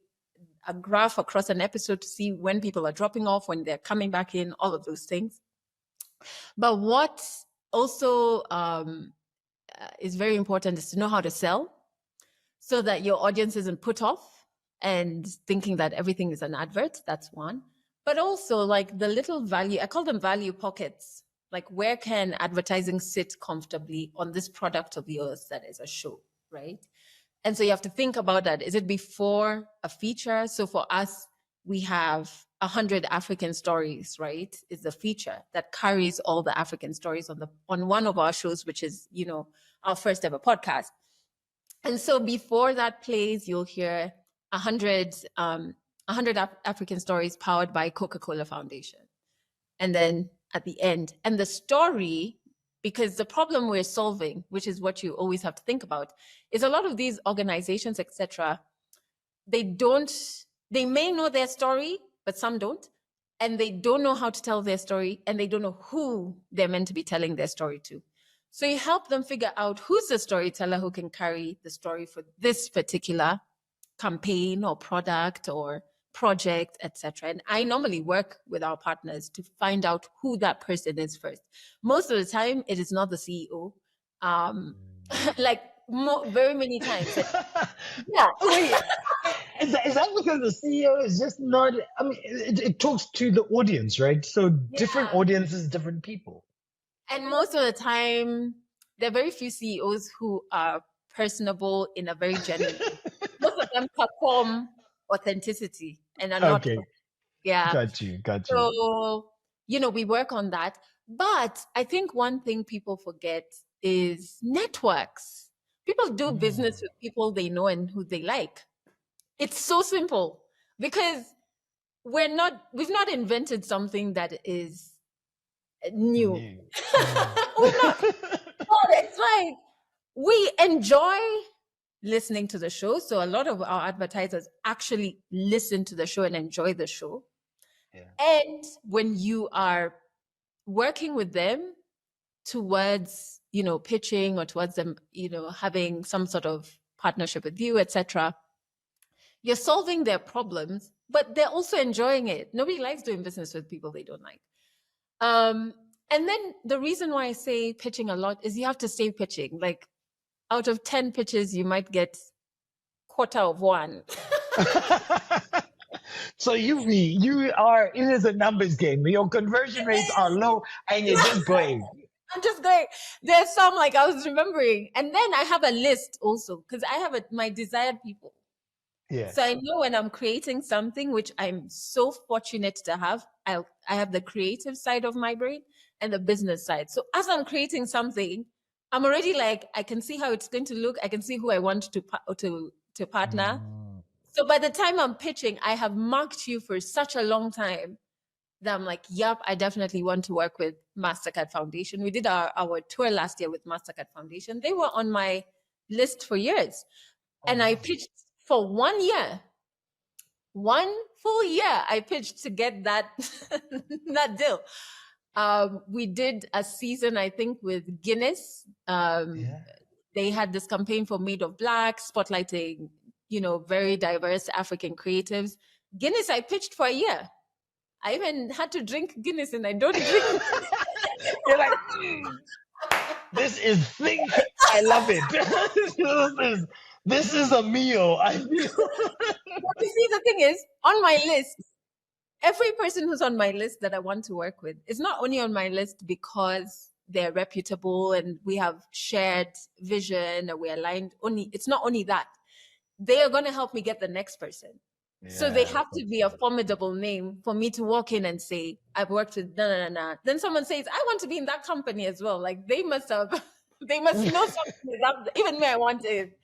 a graph across an episode to see when people are dropping off, when they're coming back in, all of those things. But what also is very important is to know how to sell so that your audience isn't put off and thinking that everything is an advert. That's one. But also like the little value, I call them value pockets. Like where can advertising sit comfortably on this product of yours that is a show, right? And so you have to think about that. Is it before a feature? So for us, we have 100 African stories, right? Is the feature that carries all the African stories on one of our shows, which is, you know, our first ever podcast. And so before that plays, you'll hear 100 African stories powered by Coca-Cola Foundation. And then at the end, and the story, because the problem we're solving, which is what you always have to think about, is a lot of these organizations, etc., they may know their story, but some don't. And they don't know how to tell their story, and they don't know who they're meant to be telling their story to. So you help them figure out who's the storyteller who can carry the story for this particular campaign or product or project, etc. And I normally work with our partners to find out who that person is first. Most of the time, it is not the CEO. Very many times. Yeah. Wait, is that because the CEO is just not? I mean, it talks to the audience, right? So different audiences, different people. And most of the time, there are very few CEOs who are personable in a very genuine way. Most of them perform authenticity and are not. Okay. Yeah. Got you. So, we work on that. But I think one thing people forget is networks. People do business with people they know and who they like. It's so simple because we've not invented something that is new. It's like we enjoy listening to the show. So a lot of our advertisers actually listen to the show and enjoy the show. Yeah. And when you are working with them towards, pitching or towards them, having some sort of partnership with you, etc., you're solving their problems, but they're also enjoying it. Nobody likes doing business with people they don't like. And then the reason why I say pitching a lot is you have to stay pitching. Like out of 10 pitches, you might get quarter of one. So you are, it is a numbers game. Your conversion rates are low and you're just going. I'm just going. There's some I was remembering. And then I have a list also because I have my desired people. Yeah. So I know when I'm creating something, which I'm so fortunate to have, I have the creative side of my brain and the business side. So as I'm creating something, I'm already like, I can see how it's going to look. I can see who I want to partner. Mm. So by the time I'm pitching, I have marked you for such a long time that I'm like, yep, I definitely want to work with MasterCard Foundation. We did our tour last year with MasterCard Foundation. They were on my list for years. And I pitched for 1 year. 1 full year I pitched to get that that deal. We did a season, I think, with Guinness. Yeah. They had this campaign for Made of Black, spotlighting, very diverse African creatives. Guinness, I pitched for a year. I even had to drink Guinness, and I don't drink. You're like, this is think. I love it. this is a meal. I feel. You see, the thing is, on my list, every person who's on my list that I want to work with is not only on my list because they're reputable and we have shared vision or we're aligned. It's not only that. They are going to help me get the next person. So they have to be a formidable name for me to walk in and say, I've worked with na. Then someone says, I want to be in that company as well. Like they must know something that even me, I want it.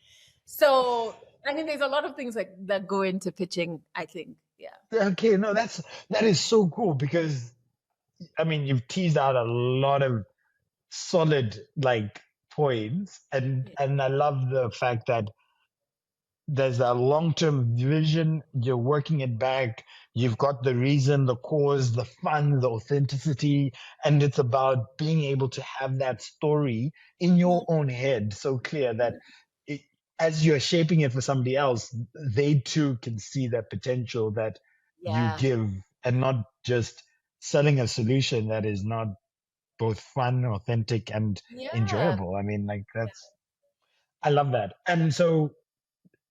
So I mean, there's a lot of things that go into pitching, I think. Yeah. Okay, no, that is so cool because I mean you've teased out a lot of solid like points, and I love the fact that there's a long-term vision. You're working it back. You've got the reason, the cause, the fun, the authenticity, and it's about being able to have that story in your own head so clear that it, as you're shaping it for somebody else, they too can see that potential that you Yeah. give, and not just selling a solution that is not both fun, authentic, and Yeah. enjoyable. I mean, like I love that. And so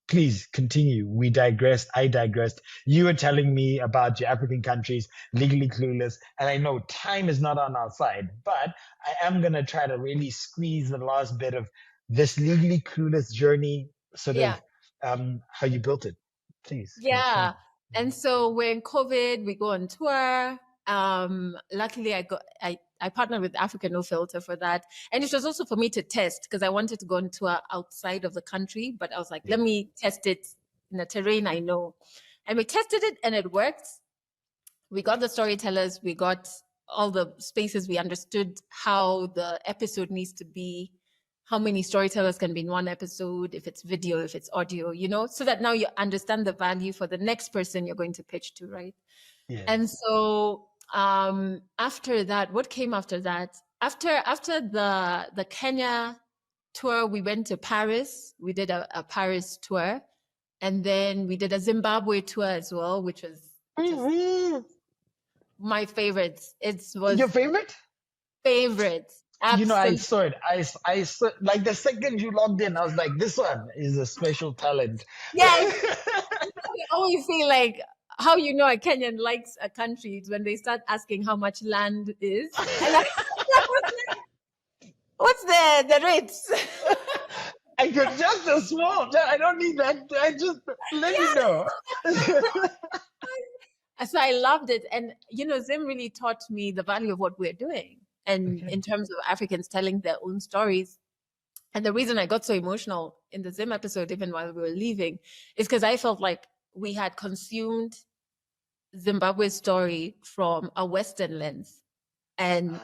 please continue. We digressed. I digressed. You were telling me about your African countries, Legally Clueless. And I know time is not on our side, but I am going to try to really squeeze the last bit of this Legally Clueless journey, sort Yeah. of how you built it. Please. Yeah. And so we're in COVID, we go on tour. Luckily I partnered with Africa No Filter for that. And it was also for me to test because I wanted to go on tour outside of the country, but I was like, let me test it in a terrain I know. And we tested it and it worked. We got the storytellers, we got all the spaces, we understood how the episode needs to be, how many storytellers can be in one episode, if it's video, if it's audio, so that now you understand the value for the next person you're going to pitch to, right? Yeah. And so after that, what came after that? After the Kenya tour, we went to Paris. We did a Paris tour. And then we did a Zimbabwe tour as well, which was just my favorite. It was your favorite? Favorite. Absolutely. I saw it. I saw, like the second you logged in, I was like, this one is a special talent. Yes. I always say like how a Kenyan likes a country is when they start asking how much land is. And what's the rates? I could just a small. I don't need that. I just let me know. So I loved it. And, Zim really taught me the value of what we're doing. And in terms of Africans telling their own stories. And the reason I got so emotional in the Zim episode, even while we were leaving, is because I felt like we had consumed Zimbabwe's story from a Western lens. And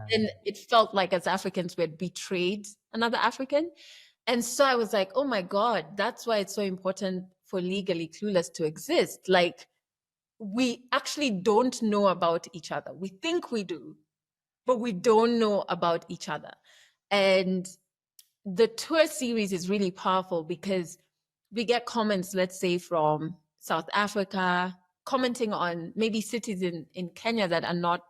then it felt like as Africans, we had betrayed another African. And so I was like, oh my God, that's why it's so important for Legally Clueless to exist. Like, we actually don't know about each other. We think we do, but we don't know about each other. And the tour series is really powerful because we get comments, let's say from South Africa, commenting on maybe cities in Kenya that are not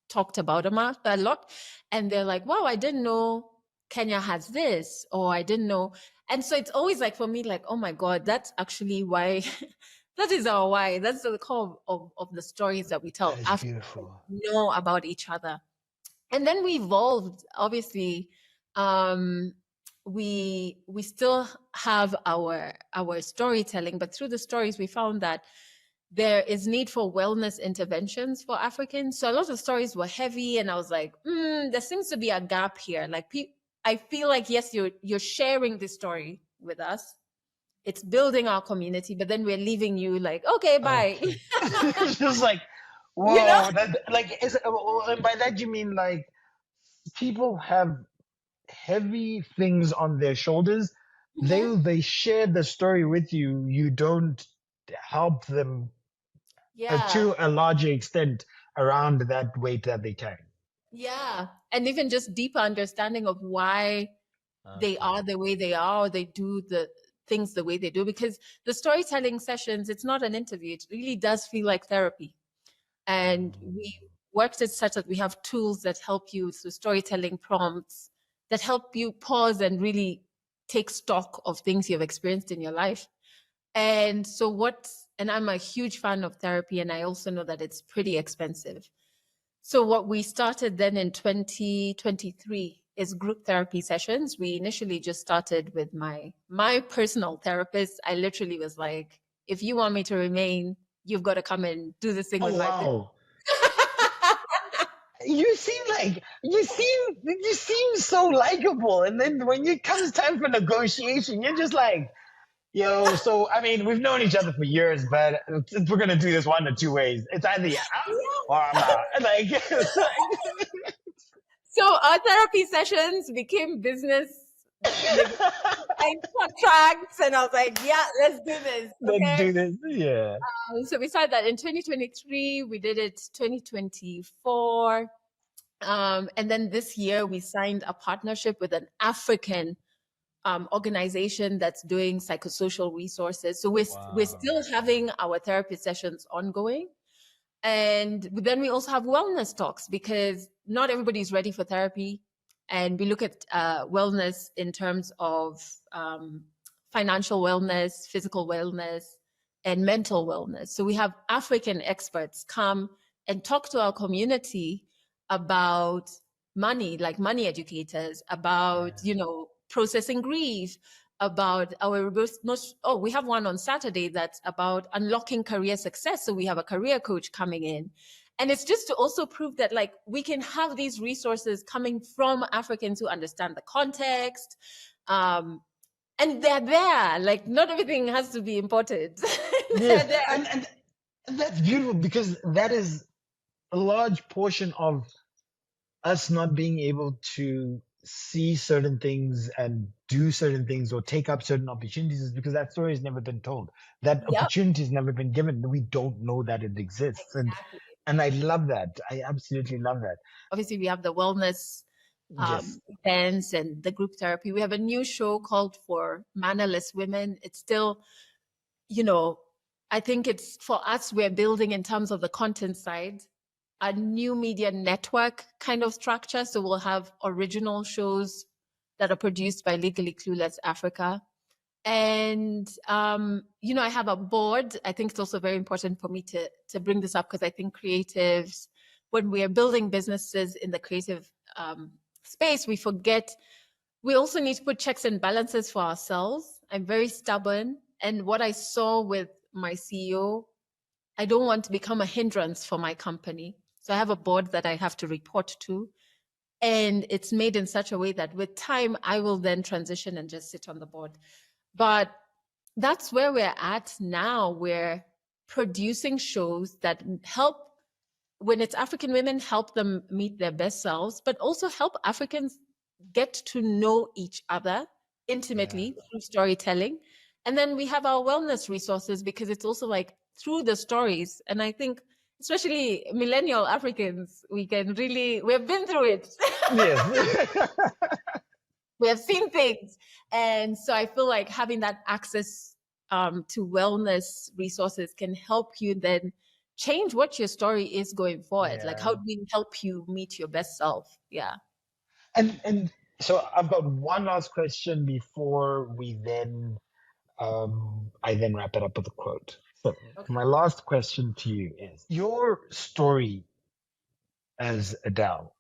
talked about a lot. And they're like, wow, I didn't know Kenya has this, or I didn't know. And so it's always like, for me, like, oh my God, that's actually why, that is our why. That's the core of the stories that we tell. That is beautiful. Know about each other. And then we evolved, obviously. we still have our storytelling, but through the stories we found that there is need for wellness interventions for Africans. So a lot of stories were heavy, and I was like, there seems to be a gap here. Like, I feel like, yes, you're sharing this story with us. It's building our community, but then we're leaving you like, okay, bye. Okay. It's just like, You know? whoa, that like and by that you mean like people have heavy things on their shoulders. Mhm. They share the story with you. You don't help them Yeah. to a larger extent around that weight that they carry. Yeah. And even just deeper understanding of why they Okay. are the way they are, or they do the things the way they do. Because the storytelling sessions, it's not an interview. It really does feel like therapy. And we worked it such that we have tools that help you through storytelling prompts that help you pause and really take stock of things you've experienced in your life. And so and I'm a huge fan of therapy, and I also know that it's pretty expensive. So what we started then in 2023 is group therapy sessions. We initially just started with my personal therapist. I literally was like, if you want me to remain, you've got to come and do this thing Oh with my wow. You seem so likable, and then when it comes time for negotiation, you're just like, yo. So I mean, we've known each other for years, but since we're gonna do this one or two ways, it's either you're out or I'm out. Like, it's like So our therapy sessions became business contracts, and I was like, yeah, let's do this. let's Okay. do this. Yeah. So we started that in 2023. We did it 2024. And then this year we signed a partnership with an African organization that's doing psychosocial resources. So we're still having our therapy sessions ongoing. And then we also have wellness talks, because not everybody is ready for therapy. And we look at wellness in terms of financial wellness, physical wellness, and mental wellness. So we have African experts come and talk to our community about money, like money educators, about, processing grief, about we have one on Saturday that's about unlocking career success. So we have a career coach coming in. And it's just to also prove that, like, we can have these resources coming from Africans who understand the context. And they're there. Like, not everything has to be imported. They're Yes, there. and that's beautiful, because that is a large portion of us not being able to see certain things and do certain things or take up certain opportunities, is because that story has never been told. That Yep. opportunity has never been given. We don't know that it exists. Exactly. And I love that. I absolutely love that. Obviously, we have the wellness Yes. events and the group therapy. We have a new show called For Mannerless Women. It's still, I think it's for us, we're building in terms of the content side, a new media network kind of structure. So we'll have original shows that are produced by Legally Clueless Africa. And, I have a board. I think it's also very important for me to bring this up, because I think creatives, when we are building businesses in the creative space, we also need to put checks and balances for ourselves. I'm very stubborn. And what I saw with my CEO, I don't want to become a hindrance for my company. So I have a board that I have to report to. And it's made in such a way that with time, I will then transition and just sit on the board. But that's where we're at now. We're producing shows that help, when it's African women, help them meet their best selves, but also help Africans get to know each other intimately through storytelling. And then we have our wellness resources, because it's also like through the stories. And I think, especially millennial Africans, we've been through it. Yes. We have seen things. And so I feel like having that access to wellness resources can help you then change what your story is going forward. Like, how do we help you meet your best self? Yeah. And so I've got one last question before I then wrap it up with a quote. So Okay. my last question to you is, your story as Adele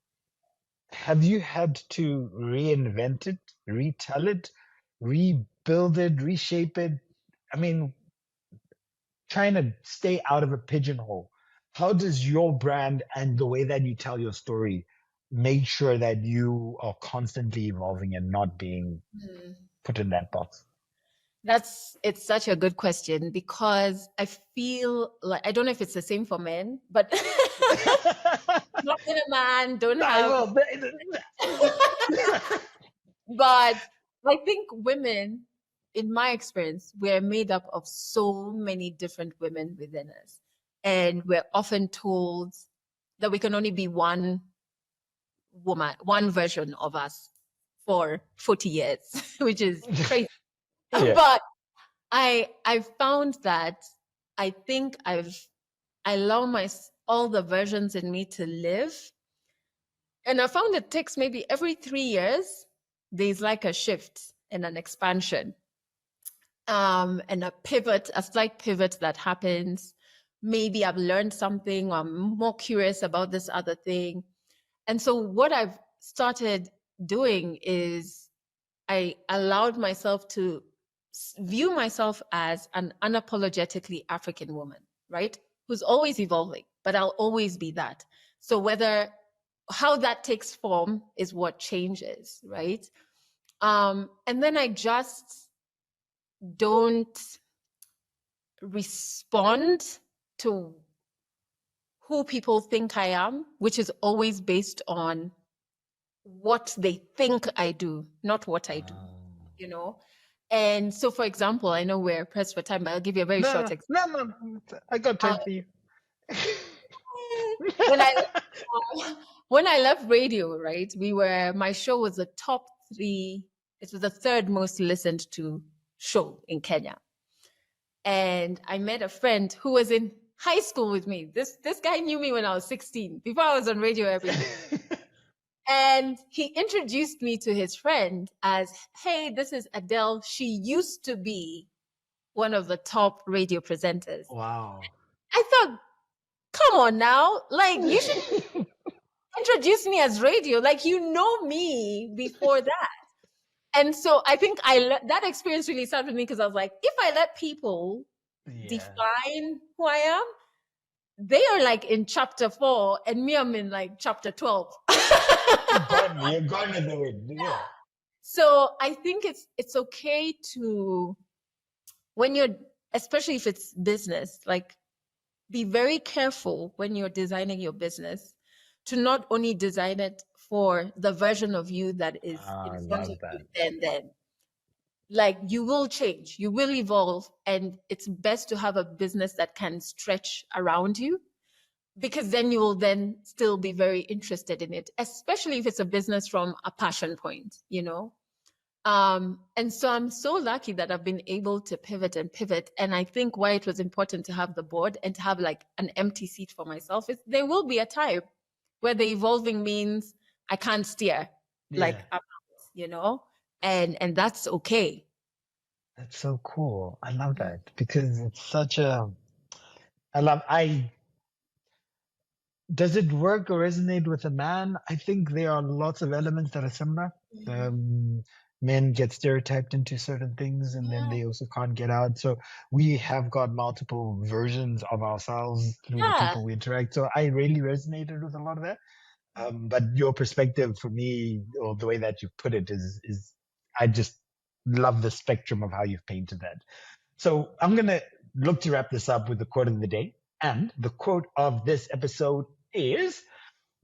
have you had to reinvent it, retell it, rebuild it, reshape it? I mean, trying to stay out of a pigeonhole. How does your brand and the way that you tell your story make sure that you are constantly evolving and not being Hmm. put in that box? It's such a good question because I feel like I don't know if it's the same for men, but not that a man don't I have, will. but I think women, in my experience, we're made up of so many different women within us. And we're often told that we can only be one woman, one version of us for 40 years, which is crazy. Yeah. But I found that I think I allow my all the versions in me to live. And I found it takes maybe every 3 years, there's like a shift and an expansion. And a pivot, a slight pivot that happens. Maybe I've learned something, or I'm more curious about this other thing. And so what I've started doing is I allowed myself to view myself as an unapologetically African woman, right? Who's always evolving, but I'll always be that. So whether how that takes form is what changes, right? And then I just don't respond to who people think I am, which is always based on what they think I do, not what I do, you know? And so, for example, I know we're pressed for time, but I'll give you a very short example. No. I got time for you. When I when I left radio, right, my show was the top 3. It was the 3rd most listened to show in Kenya. And I met a friend who was in high school with me. This guy knew me when I was 16, before I was on radio every day. And he introduced me to his friend as, hey, this is Adele. She used to be one of the top radio presenters. Wow. I thought, come on now, like you should introduce me as radio, like you know me before that. And so I think that experience really started with me because I was like, if I let people define who I am, they are like in chapter 4 and me, I'm in like chapter 12. You're gone in the wind. Yeah. So I think it's okay to, when you're, especially if it's business, like be very careful when you're designing your business to not only design it for the version of you that is in front of you then. Like you will change, you will evolve, and it's best to have a business that can stretch around you, because then you will then still be very interested in it, especially if it's a business from a passion point, you know? And so I'm so lucky that I've been able to pivot. And I think why it was important to have the board and to have like an empty seat for myself is there will be a time where the evolving means I can't steer, like, you know, and that's okay. That's so cool. I love that because it's such does it work or resonate with a man? I think there are lots of elements that are similar. Men get stereotyped into certain things and then they also can't get out. So we have got multiple versions of ourselves through the people we interact. So I really resonated with a lot of that. But your perspective for me, or the way that you put it is I just love the spectrum of how you've painted that. So I'm going to look to wrap this up with the quote of the day. And the quote of this episode is,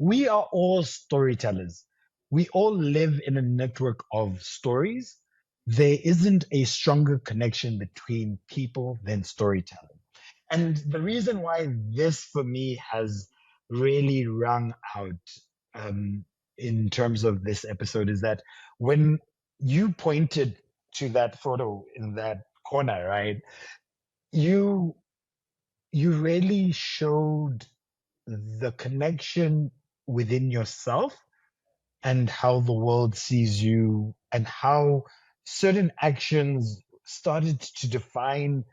we are all storytellers. We all live in a network of stories. There isn't a stronger connection between people than storytelling. And the reason why this for me has really rung out in terms of this episode is that when you pointed to that photo in that corner, right? You really showed the connection within yourself and how the world sees you and how certain actions started to define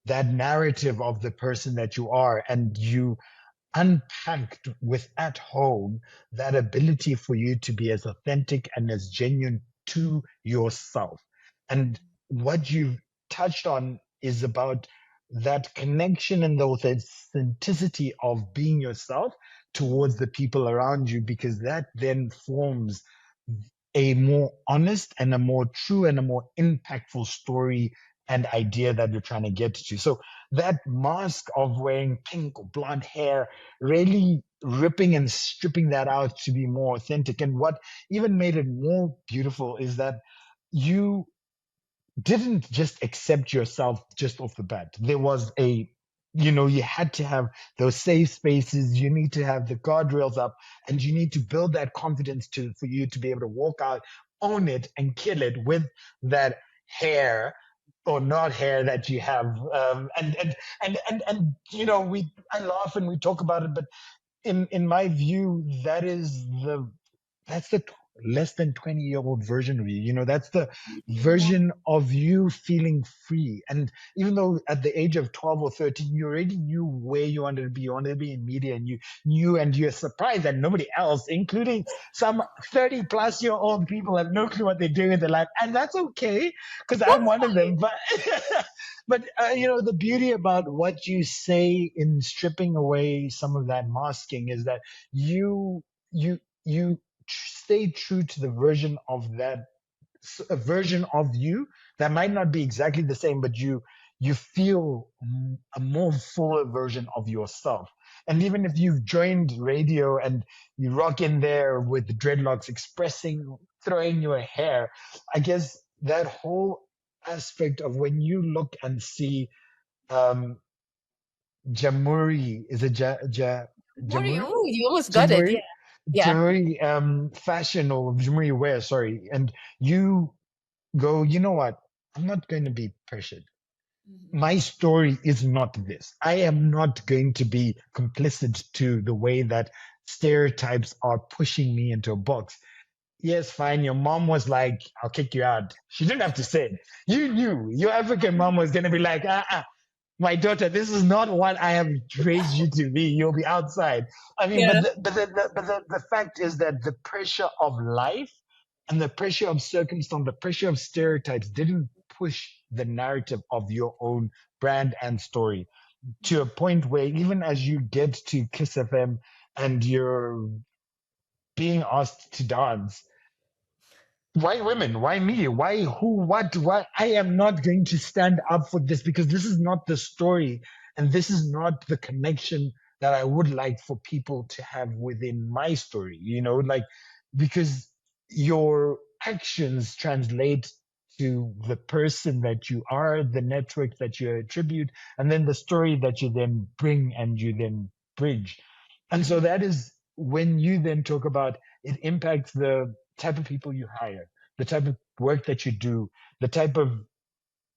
that narrative of the person that you are. And you unpacked with at home that ability for you to be as authentic and as genuine to yourself. And what you've touched on is about that connection and the authenticity of being yourself towards the people around you, because that then forms a more honest and a more true and a more impactful story and idea that you're trying to get to. So that mask of wearing pink or blonde hair, really ripping and stripping that out to be more authentic. And what even made it more beautiful is that you didn't just accept yourself just off the bat. There was you had to have those safe spaces. You need to have the guardrails up, and you need to build that confidence for you to be able to walk out, own it, and kill it with that hair or not hair that you have. I laugh and we talk about it, but in my view, that's the less than 20-year-old version of you. That's the version of you feeling free. And even though at the age of 12 or 13, you already knew where you wanted to be. You wanted to be in media, and you knew, and you're surprised that nobody else, including some 30-plus-year-old people, have no clue what they're doing in their life. And that's okay, because I'm one of them. But the beauty about what you say in stripping away some of that masking is that you stay true to the version of that, a version of you that might not be exactly the same, but you feel a more fuller version of yourself. And even if you've joined radio and you rock in there with dreadlocks, expressing, throwing your hair, I guess that whole aspect of when you look and see um Jamuri, is it Jamuri? Oh, you almost got it. Jamuri, Yeah. fashion or Jamuri wear, sorry. And you go, you know what? I'm not going to be pressured. My story is not this. I am not going to be complicit to the way that stereotypes are pushing me into a box. Yes, fine. Your mom was like, I'll kick you out. She didn't have to say it. You knew your African mom was going to be like, my daughter, this is not what I have raised you to be. You'll be outside. I mean, Yeah. but the fact is that the pressure of life and the pressure of circumstance, the pressure of stereotypes didn't push the narrative of your own brand and story to a point where even as you get to Kiss FM and you're being asked to dance, why women? Why me? Why who? What? Why? I am not going to stand up for this, because this is not the story and this is not the connection that I would like for people to have within my story, because your actions translate to the person that you are, the network that you attribute, and then the story that you then bring and you then bridge. And so that is when you then talk about it impacts the type of people you hire, the type of work that you do, the type of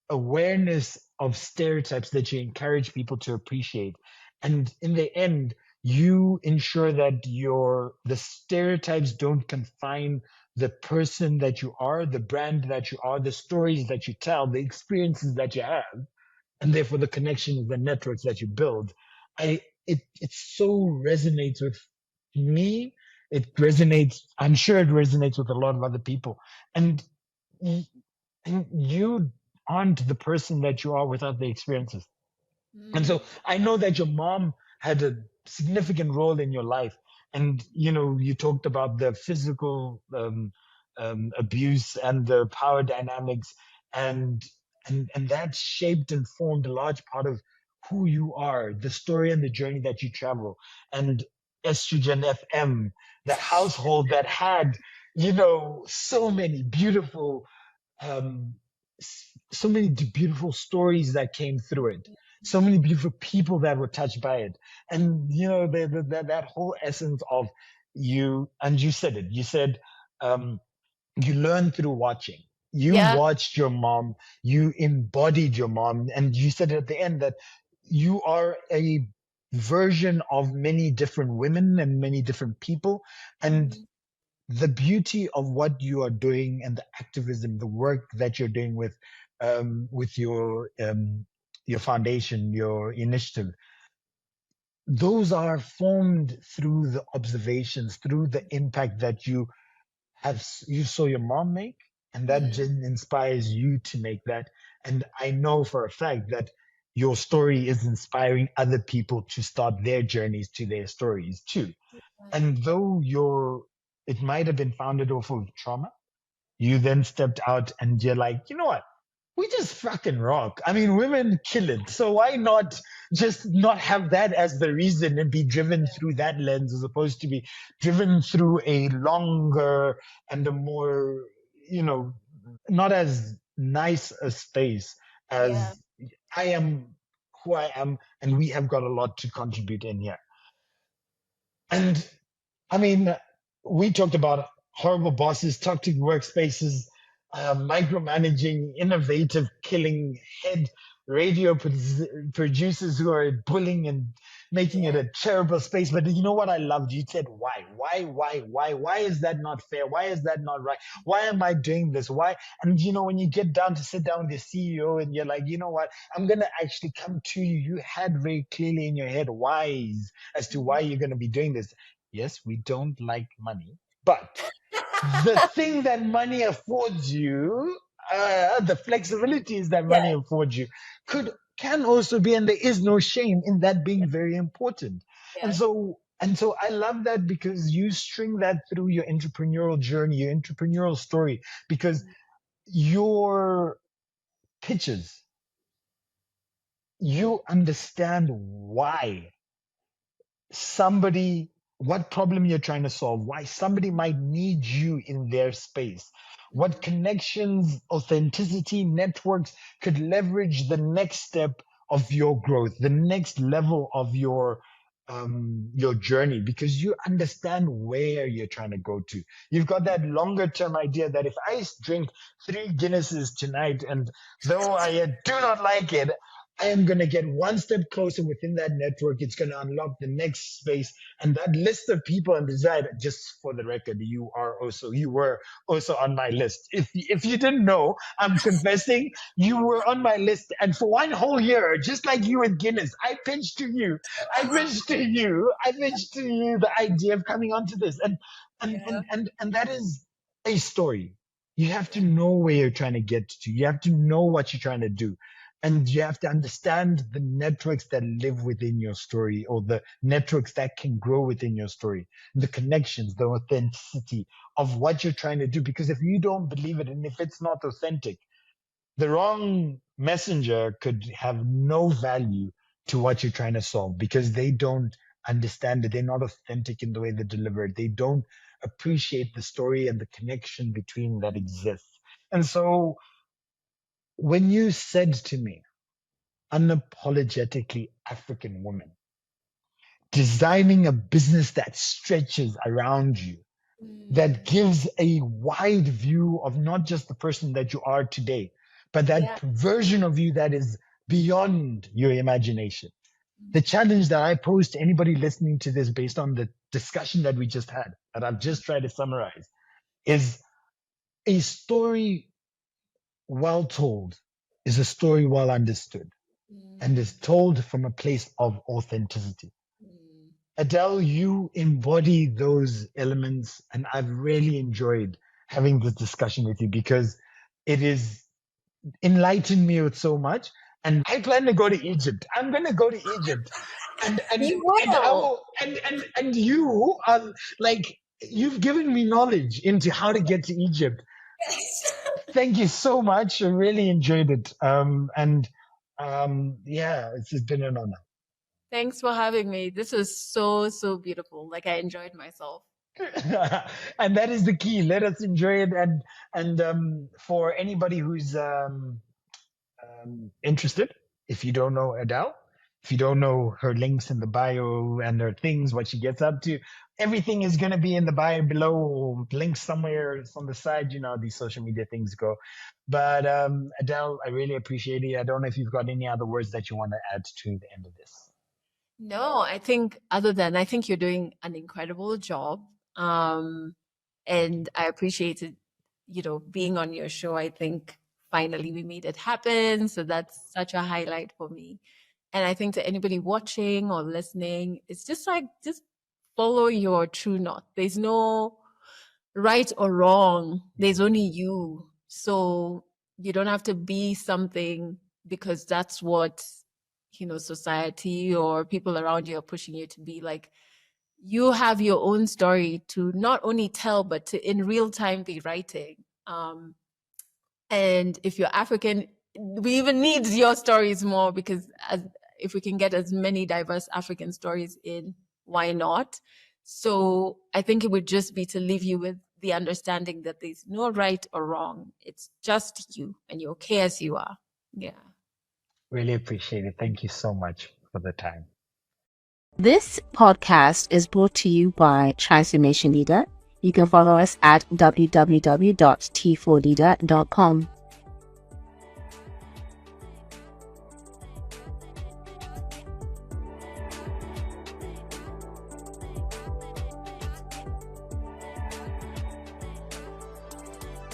awareness of stereotypes that you encourage people to appreciate. And in the end, you ensure that the stereotypes don't confine the person that you are, the brand that you are, the stories that you tell, the experiences that you have, and therefore the connections, the networks that you build. It so resonates with me. It resonates. I'm sure it resonates with a lot of other people. And you aren't the person that you are without the experiences. And so I know that your mom had a significant role in your life. And, you talked about the physical abuse and the power dynamics, and, and that shaped and formed a large part of who you are, the story and the journey that you travel. And Estrogen FM, the household that had, so many beautiful um, so many beautiful stories that came through it, so many beautiful people that were touched by it, and that whole essence of you. And you said it. You said you learn through watching. You Yeah. watched your mom. You embodied your mom, and you said at the end that you are a version of many different women and many different people, and the beauty of what you are doing and the activism, the work that you're doing with your foundation, your initiative, those are formed through the observations, through the impact that you saw your mom make, and that just inspires you to make that. And I know for a fact that your story is inspiring other people to start their journeys to their stories too. And though it might have been founded off of trauma, you then stepped out and you're like, you know what? We just fucking rock. I mean, women kill it. So why not just not have that as the reason and be driven through that lens as opposed to be driven through a longer and a more, not as nice a space Yeah. as I am who I am, and we have got a lot to contribute in here. And I mean, we talked about horrible bosses, toxic workspaces, micromanaging, innovative, killing head producers who are bullying and making it a terrible space. But you know what I loved? You said, why? Why is that not fair? Why is that not right? Why am I doing this? Why? And when you get down to sit down with the CEO and you're like, you know what? I'm going to actually come to you. You had very clearly in your head whys as to why you're going to be doing this. Yes, we don't like money, but the thing that money affords you, the flexibilities that money affords you, can also be, and there is no shame in that being very important. And so I love that because you string that through your entrepreneurial journey, your entrepreneurial story, because your pitches, you understand why what problem you're trying to solve, why somebody might need you in their space, what connections, authenticity, networks could leverage the next step of your growth, the next level of your journey, because you understand where you're trying to go to. You've got that longer term idea that if I drink 3 Guinnesses tonight, and though I do not like it, I am going to get one step closer within that network. It's going to unlock the next space, and that list of people and desire. Just for the record, you were also on my list. If you didn't know, I'm confessing you were on my list, and for one whole year, just like you with Guinness, I pitched to you. I pitched to you the idea of coming onto this, and that is a story. You have to know where you're trying to get to. You have to know what you're trying to do. And you have to understand the networks that live within your story, or the networks that can grow within your story, the connections, the authenticity of what you're trying to do. Because if you don't believe it, and if it's not authentic, the wrong messenger could have no value to what you're trying to solve, because they don't understand it. They're not authentic in the way they deliver it. They don't appreciate the story and the connection between that exists. And so when you said to me, unapologetically African woman, designing a business that stretches around you, that gives a wide view of not just the person that you are today, but that version of you that is beyond your imagination. The challenge that I pose to anybody listening to this, based on the discussion that we just had, that I've just tried to summarize, is a story well told is a story well understood, and is told from a place of authenticity. Adelle, you embody those elements, and I've really enjoyed having this discussion with you, because it is enlightened me with so much. And I plan to go to Egypt. I'm going to go to Egypt, You will. and you are like, you've given me knowledge into how to get to Egypt. Thank you so much. I really enjoyed it. Yeah, it's just been an honor. Thanks for having me. This was so, so beautiful. Like, I enjoyed myself. And that is the key. Let us enjoy it. And for anybody who's interested, if you don't know Adele, if you don't know her links in the bio and her things, what she gets up to, everything is going to be in the bio below, or links somewhere on the side. You know how these social media things go. But Adele, I really appreciate it. I don't know if you've got any other words that you want to add to the end of this. No, I think I think you're doing an incredible job. And I appreciated, being on your show. I think finally we made it happen. So that's such a highlight for me. And I think to anybody watching or listening, it's just follow your true north. There's no right or wrong. There's only you. So you don't have to be something because that's what, society or people around you are pushing you to be. Like, you have your own story to not only tell, but to in real time be writing. And if you're African, we even need your stories more, because if we can get as many diverse African stories in, why not? So I think it would just be to leave you with the understanding that there's no right or wrong. It's just you, and you're okay as you are. Yeah. Really appreciate it. Thank you so much for the time. This podcast is brought to you by Transformation Leader. You can follow us at www.t4leader.com.